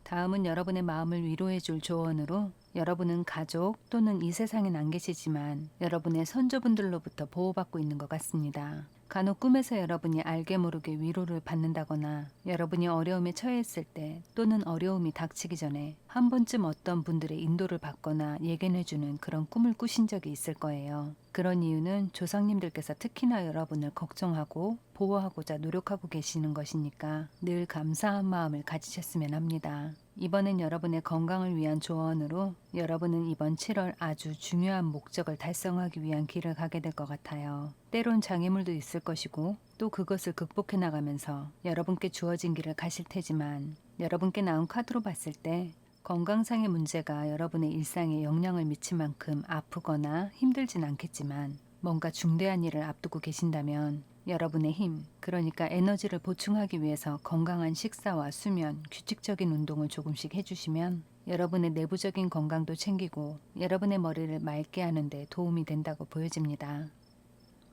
다음은 여러분의 마음을 위로해줄 조언으로 여러분은 가족 또는 이 세상엔 안 계시지만 여러분의 선조분들로부터 보호받고 있는 것 같습니다. 간혹 꿈에서 여러분이 알게 모르게 위로를 받는다거나 여러분이 어려움에 처했을 때 또는 어려움이 닥치기 전에 한 번쯤 어떤 분들의 인도를 받거나 예견해주는 그런 꿈을 꾸신 적이 있을 거예요. 그런 이유는 조상님들께서 특히나 여러분을 걱정하고 보호하고자 노력하고 계시는 것이니까 늘 감사한 마음을 가지셨으면 합니다. 이번엔 여러분의 건강을 위한 조언으로 여러분은 이번 7월 아주 중요한 목적을 달성하기 위한 길을 가게 될 것 같아요. 때론 장애물도 있을 것이고 또 그것을 극복해 나가면서 여러분께 주어진 길을 가실 테지만 여러분께 나온 카드로 봤을 때 건강상의 문제가 여러분의 일상에 영향을 미칠 만큼 아프거나 힘들진 않겠지만 뭔가 중대한 일을 앞두고 계신다면 여러분의 힘, 그러니까 에너지를 보충하기 위해서 건강한 식사와 수면, 규칙적인 운동을 조금씩 해주시면 여러분의 내부적인 건강도 챙기고 여러분의 머리를 맑게 하는 데 도움이 된다고 보여집니다.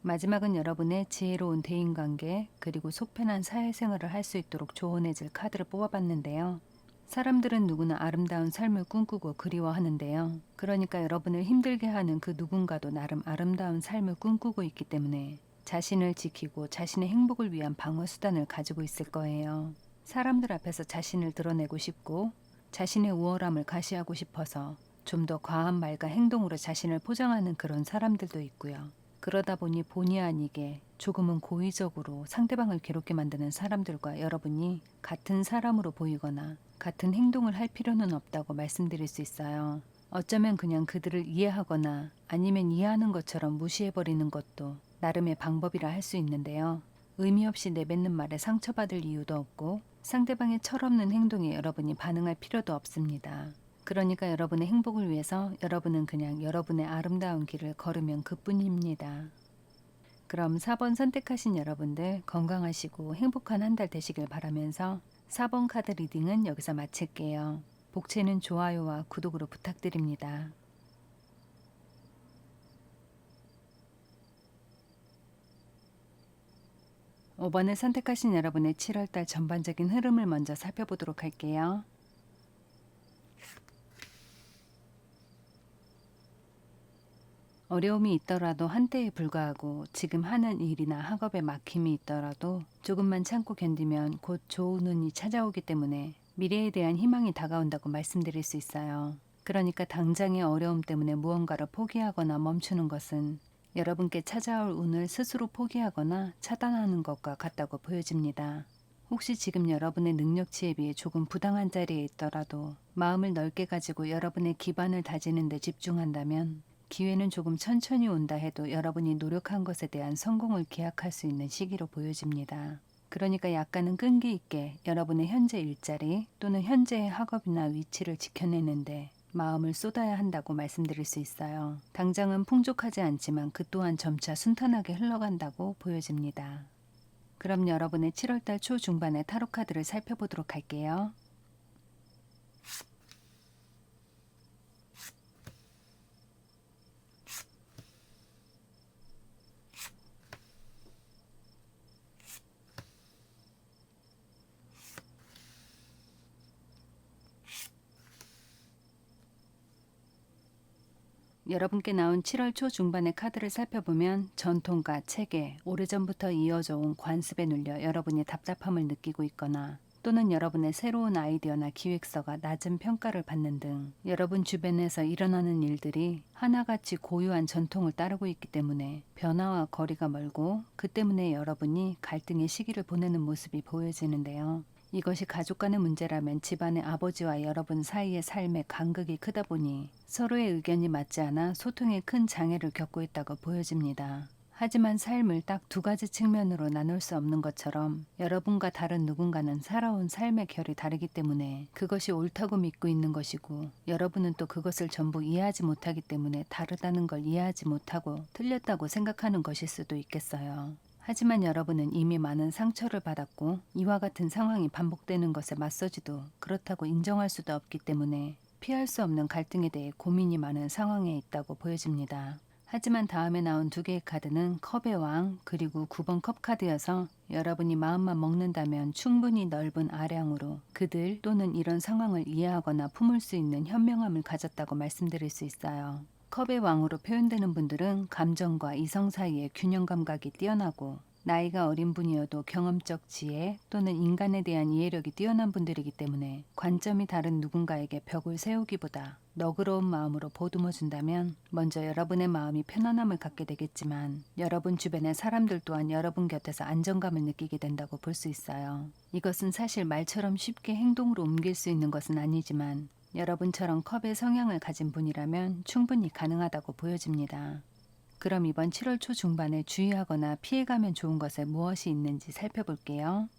마지막은 여러분의 지혜로운 대인관계 그리고 속편한 사회생활을 할 수 있도록 조언해줄 카드를 뽑아봤는데요. 사람들은 누구나 아름다운 삶을 꿈꾸고 그리워하는데요. 그러니까 여러분을 힘들게 하는 그 누군가도 나름 아름다운 삶을 꿈꾸고 있기 때문에 자신을 지키고 자신의 행복을 위한 방어수단을 가지고 있을 거예요. 사람들 앞에서 자신을 드러내고 싶고 자신의 우월함을 가시하고 싶어서 좀 더 과한 말과 행동으로 자신을 포장하는 그런 사람들도 있고요. 그러다 보니 본의 아니게 조금은 고의적으로 상대방을 괴롭게 만드는 사람들과 여러분이 같은 사람으로 보이거나 같은 행동을 할 필요는 없다고 말씀드릴 수 있어요. 어쩌면 그냥 그들을 이해하거나 아니면 이해하는 것처럼 무시해버리는 것도 나름의 방법이라 할 수 있는데요. 의미 없이 내뱉는 말에 상처받을 이유도 없고 상대방의 철없는 행동에 여러분이 반응할 필요도 없습니다. 그러니까 여러분의 행복을 위해서 여러분은 그냥 여러분의 아름다운 길을 걸으면 그뿐입니다. 그럼 4번 선택하신 여러분들 건강하시고 행복한 한 달 되시길 바라면서 4번 카드 리딩은 여기서 마칠게요. 복채는 좋아요와 구독으로 부탁드립니다. 5번을 선택하신 여러분의 7월달 전반적인 흐름을 먼저 살펴보도록 할게요. 어려움이 있더라도 한때에 불과하고 지금 하는 일이나 학업에 막힘이 있더라도 조금만 참고 견디면 곧 좋은 운이 찾아오기 때문에 미래에 대한 희망이 다가온다고 말씀드릴 수 있어요. 그러니까 당장의 어려움 때문에 무언가를 포기하거나 멈추는 것은 여러분께 찾아올 운을 스스로 포기하거나 차단하는 것과 같다고 보여집니다. 혹시 지금 여러분의 능력치에 비해 조금 부당한 자리에 있더라도 마음을 넓게 가지고 여러분의 기반을 다지는 데 집중한다면 기회는 조금 천천히 온다 해도 여러분이 노력한 것에 대한 성공을 기약할 수 있는 시기로 보여집니다. 그러니까 약간은 끈기 있게 여러분의 현재 일자리 또는 현재의 학업이나 위치를 지켜내는데 마음을 쏟아야 한다고 말씀드릴 수 있어요. 당장은 풍족하지 않지만 그 또한 점차 순탄하게 흘러간다고 보여집니다. 그럼 여러분의 7월달 초중반의 타로 카드를 살펴보도록 할게요. 여러분께 나온 7월 초중반의 카드를 살펴보면 전통과 체계, 오래전부터 이어져 온 관습에 눌려 여러분이 답답함을 느끼고 있거나 또는 여러분의 새로운 아이디어나 기획서가 낮은 평가를 받는 등 여러분 주변에서 일어나는 일들이 하나같이 고유한 전통을 따르고 있기 때문에 변화와 거리가 멀고 그 때문에 여러분이 갈등의 시기를 보내는 모습이 보여지는데요. 이것이 가족 간의 문제라면 집안의 아버지와 여러분 사이의 삶의 간극이 크다 보니 서로의 의견이 맞지 않아 소통에 큰 장애를 겪고 있다고 보여집니다. 하지만 삶을 딱 두 가지 측면으로 나눌 수 없는 것처럼 여러분과 다른 누군가는 살아온 삶의 결이 다르기 때문에 그것이 옳다고 믿고 있는 것이고 여러분은 또 그것을 전부 이해하지 못하기 때문에 다르다는 걸 이해하지 못하고 틀렸다고 생각하는 것일 수도 있겠어요. 하지만 여러분은 이미 많은 상처를 받았고 이와 같은 상황이 반복되는 것에 맞서지도 그렇다고 인정할 수도 없기 때문에 피할 수 없는 갈등에 대해 고민이 많은 상황에 있다고 보여집니다. 하지만 다음에 나온 두 개의 카드는 컵의 왕 그리고 9번 컵 카드여서 여러분이 마음만 먹는다면 충분히 넓은 아량으로 그들 또는 이런 상황을 이해하거나 품을 수 있는 현명함을 가졌다고 말씀드릴 수 있어요. 컵의 왕으로 표현되는 분들은 감정과 이성 사이의 균형 감각이 뛰어나고 나이가 어린 분이어도 경험적 지혜 또는 인간에 대한 이해력이 뛰어난 분들이기 때문에 관점이 다른 누군가에게 벽을 세우기보다 너그러운 마음으로 보듬어 준다면 먼저 여러분의 마음이 편안함을 갖게 되겠지만 여러분 주변의 사람들 또한 여러분 곁에서 안정감을 느끼게 된다고 볼 수 있어요. 이것은 사실 말처럼 쉽게 행동으로 옮길 수 있는 것은 아니지만 여러분처럼 컵의 성향을 가진 분이라면 충분히 가능하다고 보여집니다. 그럼 이번 7월 초 중반에 주의하거나 피해가면 좋은 것에 무엇이 있는지 살펴볼게요.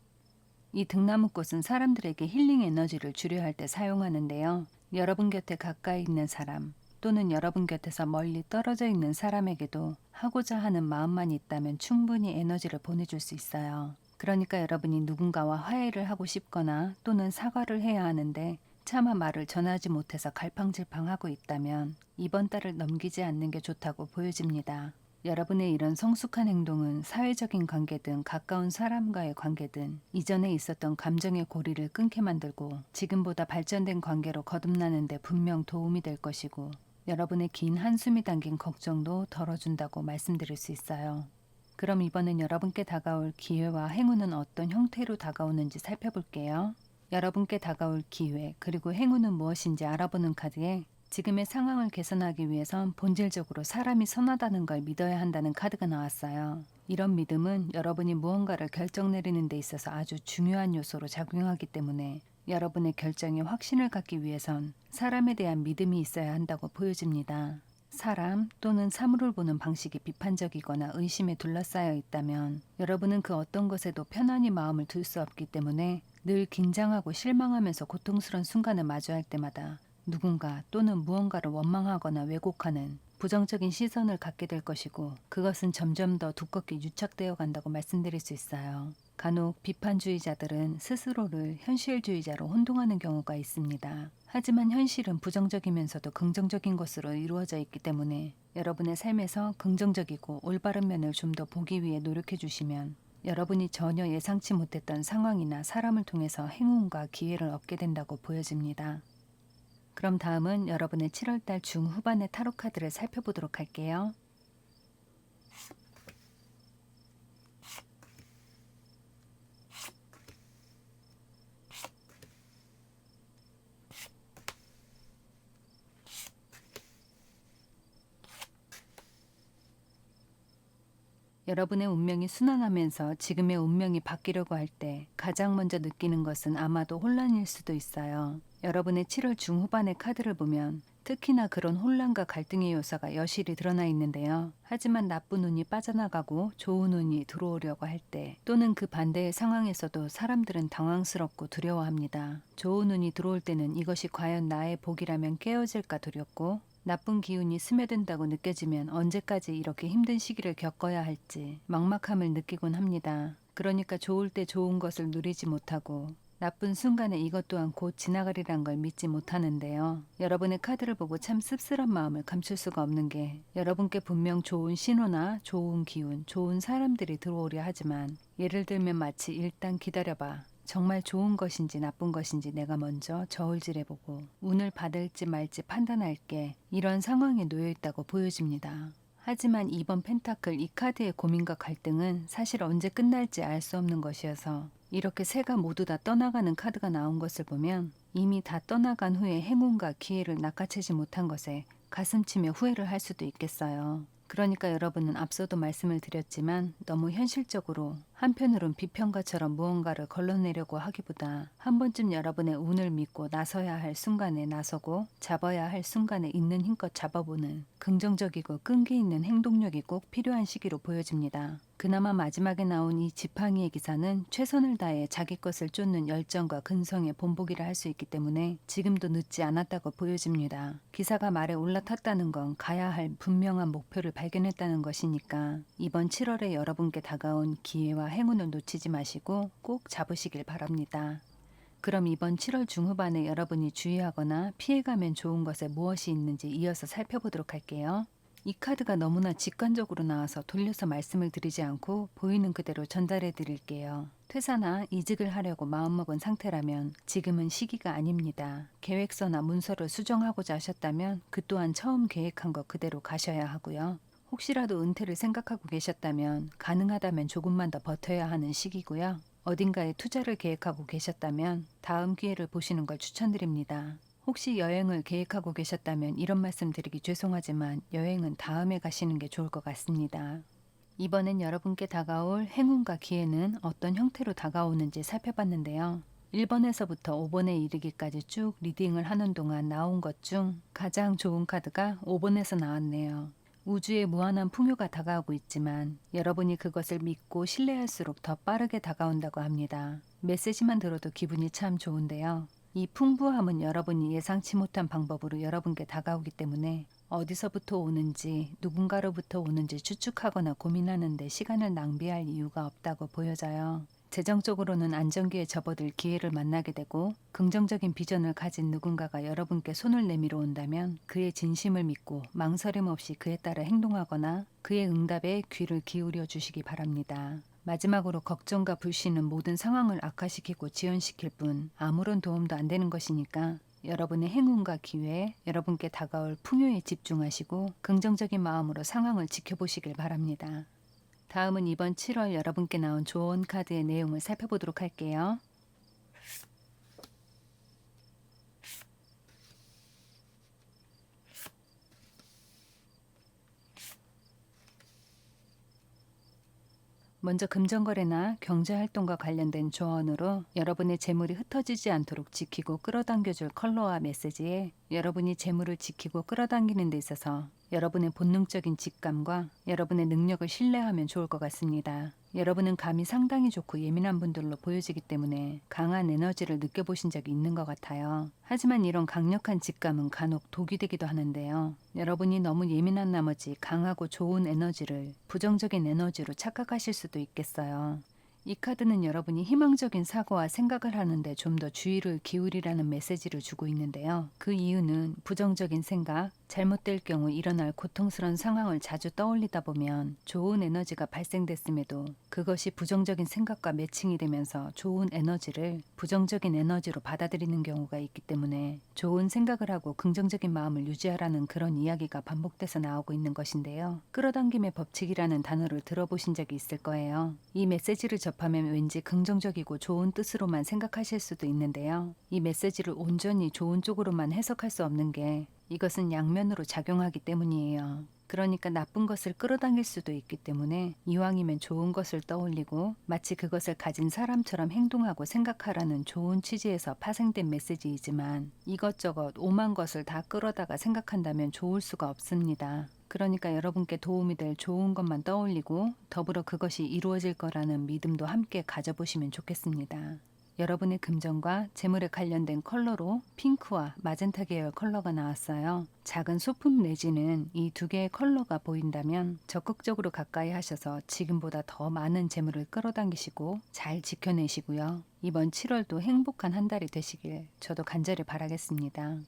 이 등나무꽃은 사람들에게 힐링 에너지를 주려 할 때 사용하는데요. 여러분 곁에 가까이 있는 사람 또는 여러분 곁에서 멀리 떨어져 있는 사람에게도 하고자 하는 마음만 있다면 충분히 에너지를 보내줄 수 있어요. 그러니까 여러분이 누군가와 화해를 하고 싶거나 또는 사과를 해야 하는데 차마 말을 전하지 못해서 갈팡질팡하고 있다면 이번 달을 넘기지 않는 게 좋다고 보여집니다. 여러분의 이런 성숙한 행동은 사회적인 관계든 가까운 사람과의 관계든 이전에 있었던 감정의 고리를 끊게 만들고 지금보다 발전된 관계로 거듭나는 데 분명 도움이 될 것이고 여러분의 긴 한숨이 담긴 걱정도 덜어준다고 말씀드릴 수 있어요. 그럼 이번엔 여러분께 다가올 기회와 행운은 어떤 형태로 다가오는지 살펴볼게요. 여러분께 다가올 기회 그리고 행운은 무엇인지 알아보는 카드에 지금의 상황을 개선하기 위해선 본질적으로 사람이 선하다는 걸 믿어야 한다는 카드가 나왔어요. 이런 믿음은 여러분이 무언가를 결정 내리는 데 있어서 아주 중요한 요소로 작용하기 때문에 여러분의 결정에 확신을 갖기 위해선 사람에 대한 믿음이 있어야 한다고 보여집니다. 사람 또는 사물을 보는 방식이 비판적이거나 의심에 둘러싸여 있다면 여러분은 그 어떤 것에도 편안히 마음을 둘 수 없기 때문에 늘 긴장하고 실망하면서 고통스러운 순간을 마주할 때마다 누군가 또는 무언가를 원망하거나 왜곡하는 부정적인 시선을 갖게 될 것이고 그것은 점점 더 두껍게 유착되어 간다고 말씀드릴 수 있어요. 간혹 비판주의자들은 스스로를 현실주의자로 혼동하는 경우가 있습니다. 하지만 현실은 부정적이면서도 긍정적인 것으로 이루어져 있기 때문에 여러분의 삶에서 긍정적이고 올바른 면을 좀 더 보기 위해 노력해 주시면 여러분이 전혀 예상치 못했던 상황이나 사람을 통해서 행운과 기회를 얻게 된다고 보여집니다. 그럼 다음은 여러분의 7월달 중후반의 타로 카드를 살펴보도록 할게요. 여러분의 운명이 순환하면서 지금의 운명이 바뀌려고 할 때 가장 먼저 느끼는 것은 아마도 혼란일 수도 있어요. 여러분의 7월 중후반의 카드를 보면 특히나 그런 혼란과 갈등의 요소가 여실히 드러나 있는데요. 하지만 나쁜 운이 빠져나가고 좋은 운이 들어오려고 할 때 또는 그 반대의 상황에서도 사람들은 당황스럽고 두려워합니다. 좋은 운이 들어올 때는 이것이 과연 나의 복이라면 깨어질까 두렵고 나쁜 기운이 스며든다고 느껴지면 언제까지 이렇게 힘든 시기를 겪어야 할지 막막함을 느끼곤 합니다. 그러니까 좋을 때 좋은 것을 누리지 못하고 나쁜 순간에 이것 또한 곧 지나가리란 걸 믿지 못하는데요. 여러분의 카드를 보고 참 씁쓸한 마음을 감출 수가 없는 게 여러분께 분명 좋은 신호나 좋은 기운, 좋은 사람들이 들어오려 하지만 예를 들면 마치 일단 기다려봐. 정말 좋은 것인지 나쁜 것인지 내가 먼저 저울질해보고 운을 받을지 말지 판단할게 이런 상황에 놓여 있다고 보여집니다. 하지만 이번 펜타클 이 카드의 고민과 갈등은 사실 언제 끝날지 알 수 없는 것이어서 이렇게 세가 모두 다 떠나가는 카드가 나온 것을 보면 이미 다 떠나간 후에 행운과 기회를 낚아채지 못한 것에 가슴치며 후회를 할 수도 있겠어요. 그러니까 여러분은 앞서도 말씀을 드렸지만 너무 현실적으로 한편으론 비평가처럼 무언가를 걸러내려고 하기보다 한 번쯤 여러분의 운을 믿고 나서야 할 순간에 나서고 잡아야 할 순간에 있는 힘껏 잡아보는 긍정적이고 끈기 있는 행동력이 꼭 필요한 시기로 보여집니다. 그나마 마지막에 나온 이 지팡이의 기사는 최선을 다해 자기 것을 쫓는 열정과 근성의 본보기를 할 수 있기 때문에 지금도 늦지 않았다고 보여집니다. 기사가 말에 올라탔다는 건 가야 할 분명한 목표를 발견했다는 것이니까 이번 7월에 여러분께 다가온 기회와 행운을 놓치지 마시고 꼭 잡으시길 바랍니다. 그럼 이번 7월 중후반에 여러분이 주의하거나 피해가면 좋은 것에 무엇이 있는지 이어서 살펴보도록 할게요. 이 카드가 너무나 직관적으로 나와서 돌려서 말씀을 드리지 않고 보이는 그대로 전달해 드릴게요. 퇴사나 이직을 하려고 마음먹은 상태라면 지금은 시기가 아닙니다. 계획서나 문서를 수정하고자 하셨다면 그 또한 처음 계획한 것 그대로 가셔야 하고요. 혹시라도 은퇴를 생각하고 계셨다면 가능하다면 조금만 더 버텨야 하는 시기고요. 어딘가에 투자를 계획하고 계셨다면 다음 기회를 보시는 걸 추천드립니다. 혹시 여행을 계획하고 계셨다면 이런 말씀 드리기 죄송하지만 여행은 다음에 가시는 게 좋을 것 같습니다. 이번엔 여러분께 다가올 행운과 기회는 어떤 형태로 다가오는지 살펴봤는데요. 1번에서부터 5번에 이르기까지 쭉 리딩을 하는 동안 나온 것 중 가장 좋은 카드가 5번에서 나왔네요. 우주의 무한한 풍요가 다가오고 있지만 여러분이 그것을 믿고 신뢰할수록 더 빠르게 다가온다고 합니다. 메시지만 들어도 기분이 참 좋은데요. 이 풍부함은 여러분이 예상치 못한 방법으로 여러분께 다가오기 때문에 어디서부터 오는지 누군가로부터 오는지 추측하거나 고민하는 데 시간을 낭비할 이유가 없다고 보여져요. 재정적으로는 안정기에 접어들 기회를 만나게 되고 긍정적인 비전을 가진 누군가가 여러분께 손을 내밀어 온다면 그의 진심을 믿고 망설임 없이 그에 따라 행동하거나 그의 응답에 귀를 기울여 주시기 바랍니다. 마지막으로 걱정과 불신은 모든 상황을 악화시키고 지연시킬 뿐 아무런 도움도 안 되는 것이니까 여러분의 행운과 기회, 여러분께 다가올 풍요에 집중하시고 긍정적인 마음으로 상황을 지켜보시길 바랍니다. 다음은 이번 7월 여러분께 나온 조언 카드의 내용을 살펴보도록 할게요. 먼저 금전거래나 경제활동과 관련된 조언으로 여러분의 재물이 흩어지지 않도록 지키고 끌어당겨줄 컬러와 메시지에 여러분이 재물을 지키고 끌어당기는 데 있어서 여러분의 본능적인 직감과 여러분의 능력을 신뢰하면 좋을 것 같습니다. 여러분은 감이 상당히 좋고 예민한 분들로 보여지기 때문에 강한 에너지를 느껴보신 적이 있는 것 같아요. 하지만 이런 강력한 직감은 간혹 독이 되기도 하는데요. 여러분이 너무 예민한 나머지 강하고 좋은 에너지를 부정적인 에너지로 착각하실 수도 있겠어요. 이 카드는 여러분이 희망적인 사고와 생각을 하는데 좀 더 주의를 기울이라는 메시지를 주고 있는데요. 그 이유는 부정적인 생각, 잘못될 경우 일어날 고통스러운 상황을 자주 떠올리다 보면 좋은 에너지가 발생됐음에도 그것이 부정적인 생각과 매칭이 되면서 좋은 에너지를 부정적인 에너지로 받아들이는 경우가 있기 때문에 좋은 생각을 하고 긍정적인 마음을 유지하라는 그런 이야기가 반복돼서 나오고 있는 것인데요. 끌어당김의 법칙이라는 단어를 들어보신 적이 있을 거예요. 이 메시지를 접하면 왠지 긍정적이고 좋은 뜻으로만 생각하실 수도 있는데요. 이 메시지를 온전히 좋은 쪽으로만 해석할 수 없는 게 이것은 양면으로 작용하기 때문이에요. 그러니까 나쁜 것을 끌어당길 수도 있기 때문에 이왕이면 좋은 것을 떠올리고 마치 그것을 가진 사람처럼 행동하고 생각하라는 좋은 취지에서 파생된 메시지이지만 이것저것 오만 것을 다 끌어다가 생각한다면 좋을 수가 없습니다. 그러니까 여러분께 도움이 될 좋은 것만 떠올리고 더불어 그것이 이루어질 거라는 믿음도 함께 가져보시면 좋겠습니다. 여러분의 금전과 재물에 관련된 컬러로 핑크와 마젠타 계열 컬러가 나왔어요. 작은 소품 내지는 이 두 개의 컬러가 보인다면 적극적으로 가까이 하셔서 지금보다 더 많은 재물을 끌어당기시고 잘 지켜내시고요. 이번 7월도 행복한 한 달이 되시길 저도 간절히 바라겠습니다.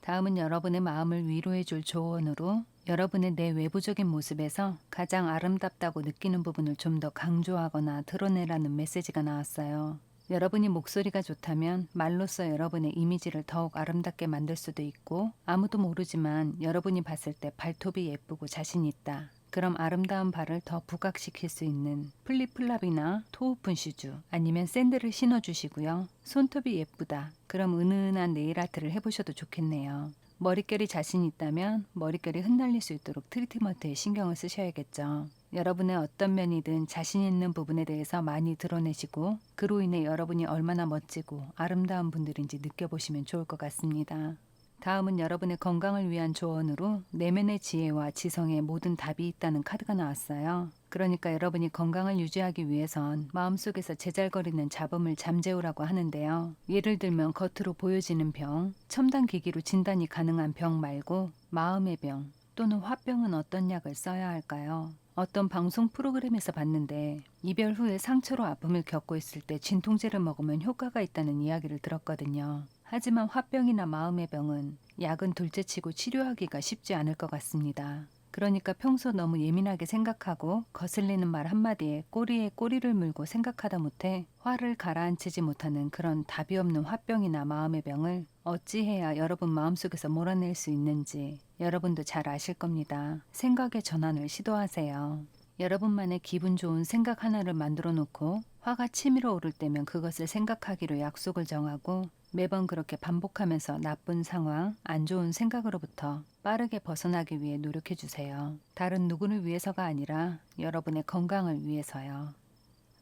다음은 여러분의 마음을 위로해줄 조언으로 여러분의 내 외부적인 모습에서 가장 아름답다고 느끼는 부분을 좀 더 강조하거나 드러내라는 메시지가 나왔어요. 여러분이 목소리가 좋다면 말로써 여러분의 이미지를 더욱 아름답게 만들 수도 있고 아무도 모르지만 여러분이 봤을 때 발톱이 예쁘고 자신 있다. 그럼 아름다운 발을 더 부각시킬 수 있는 플립플랍이나 토오픈 슈즈 아니면 샌들을 신어주시고요. 손톱이 예쁘다. 그럼 은은한 네일아트를 해보셔도 좋겠네요. 머릿결이 자신 있다면 머릿결이 흩날릴 수 있도록 트리트먼트에 신경을 쓰셔야겠죠. 여러분의 어떤 면이든 자신 있는 부분에 대해서 많이 드러내시고 그로 인해 여러분이 얼마나 멋지고 아름다운 분들인지 느껴보시면 좋을 것 같습니다. 다음은 여러분의 건강을 위한 조언으로 내면의 지혜와 지성에 모든 답이 있다는 카드가 나왔어요. 그러니까 여러분이 건강을 유지하기 위해선 마음속에서 제잘거리는 잡음을 잠재우라고 하는데요. 예를 들면 겉으로 보여지는 병, 첨단 기기로 진단이 가능한 병 말고 마음의 병 또는 화병은 어떤 약을 써야 할까요? 어떤 방송 프로그램에서 봤는데 이별 후에 상처로 아픔을 겪고 있을 때 진통제를 먹으면 효과가 있다는 이야기를 들었거든요. 하지만 화병이나 마음의 병은 약은 둘째치고 치료하기가 쉽지 않을 것 같습니다. 그러니까 평소 너무 예민하게 생각하고 거슬리는 말 한마디에 꼬리에 꼬리를 물고 생각하다 못해 화를 가라앉히지 못하는 그런 답이 없는 화병이나 마음의 병을 어찌해야 여러분 마음속에서 몰아낼 수 있는지 여러분도 잘 아실 겁니다. 생각의 전환을 시도하세요. 여러분만의 기분 좋은 생각 하나를 만들어 놓고 화가 치밀어 오를 때면 그것을 생각하기로 약속을 정하고 매번 그렇게 반복하면서 나쁜 상황, 안 좋은 생각으로부터 빠르게 벗어나기 위해 노력해 주세요. 다른 누구를 위해서가 아니라 여러분의 건강을 위해서요.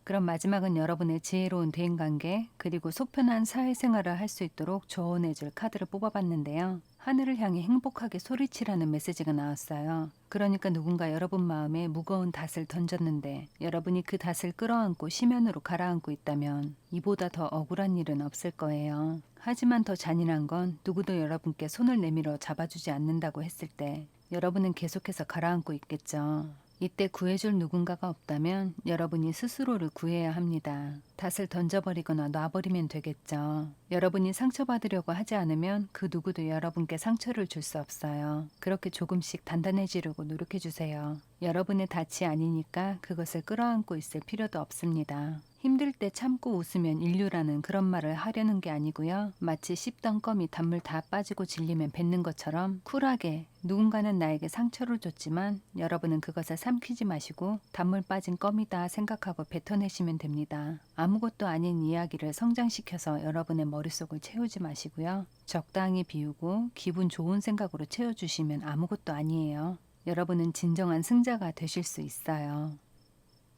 그럼 마지막은 여러분의 지혜로운 대인관계 그리고 속편한 사회생활을 할 수 있도록 조언해줄 카드를 뽑아봤는데요. 하늘을 향해 행복하게 소리치라는 메시지가 나왔어요. 그러니까 누군가 여러분 마음에 무거운 닷을 던졌는데 여러분이 그 닷을 끌어안고 심연으로 가라앉고 있다면 이보다 더 억울한 일은 없을 거예요. 하지만 더 잔인한 건 누구도 여러분께 손을 내밀어 잡아주지 않는다고 했을 때 여러분은 계속해서 가라앉고 있겠죠. 이때 구해줄 누군가가 없다면 여러분이 스스로를 구해야 합니다. 닷을 던져버리거나 놔버리면 되겠죠. 여러분이 상처받으려고 하지 않으면 그 누구도 여러분께 상처를 줄 수 없어요. 그렇게 조금씩 단단해지려고 노력해주세요. 여러분의 닻이 아니니까 그것을 끌어안고 있을 필요도 없습니다. 힘들 때 참고 웃으면 인류라는 그런 말을 하려는 게 아니고요. 마치 씹던 껌이 단물 다 빠지고 질리면 뱉는 것처럼 쿨하게 누군가는 나에게 상처를 줬지만 여러분은 그것을 삼키지 마시고 단물 빠진 껌이다 생각하고 뱉어내시면 됩니다. 아무것도 아닌 이야기를 성장시켜서 여러분의 머릿속을 채우지 마시고요. 적당히 비우고 기분 좋은 생각으로 채워주시면 아무것도 아니에요. 여러분은 진정한 승자가 되실 수 있어요.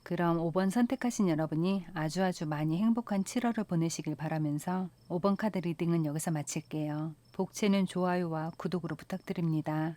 그럼 5번 선택하신 여러분이 아주 많이 행복한 7월을 보내시길 바라면서 5번 카드 리딩은 여기서 마칠게요. 복채는 좋아요와 구독으로 부탁드립니다.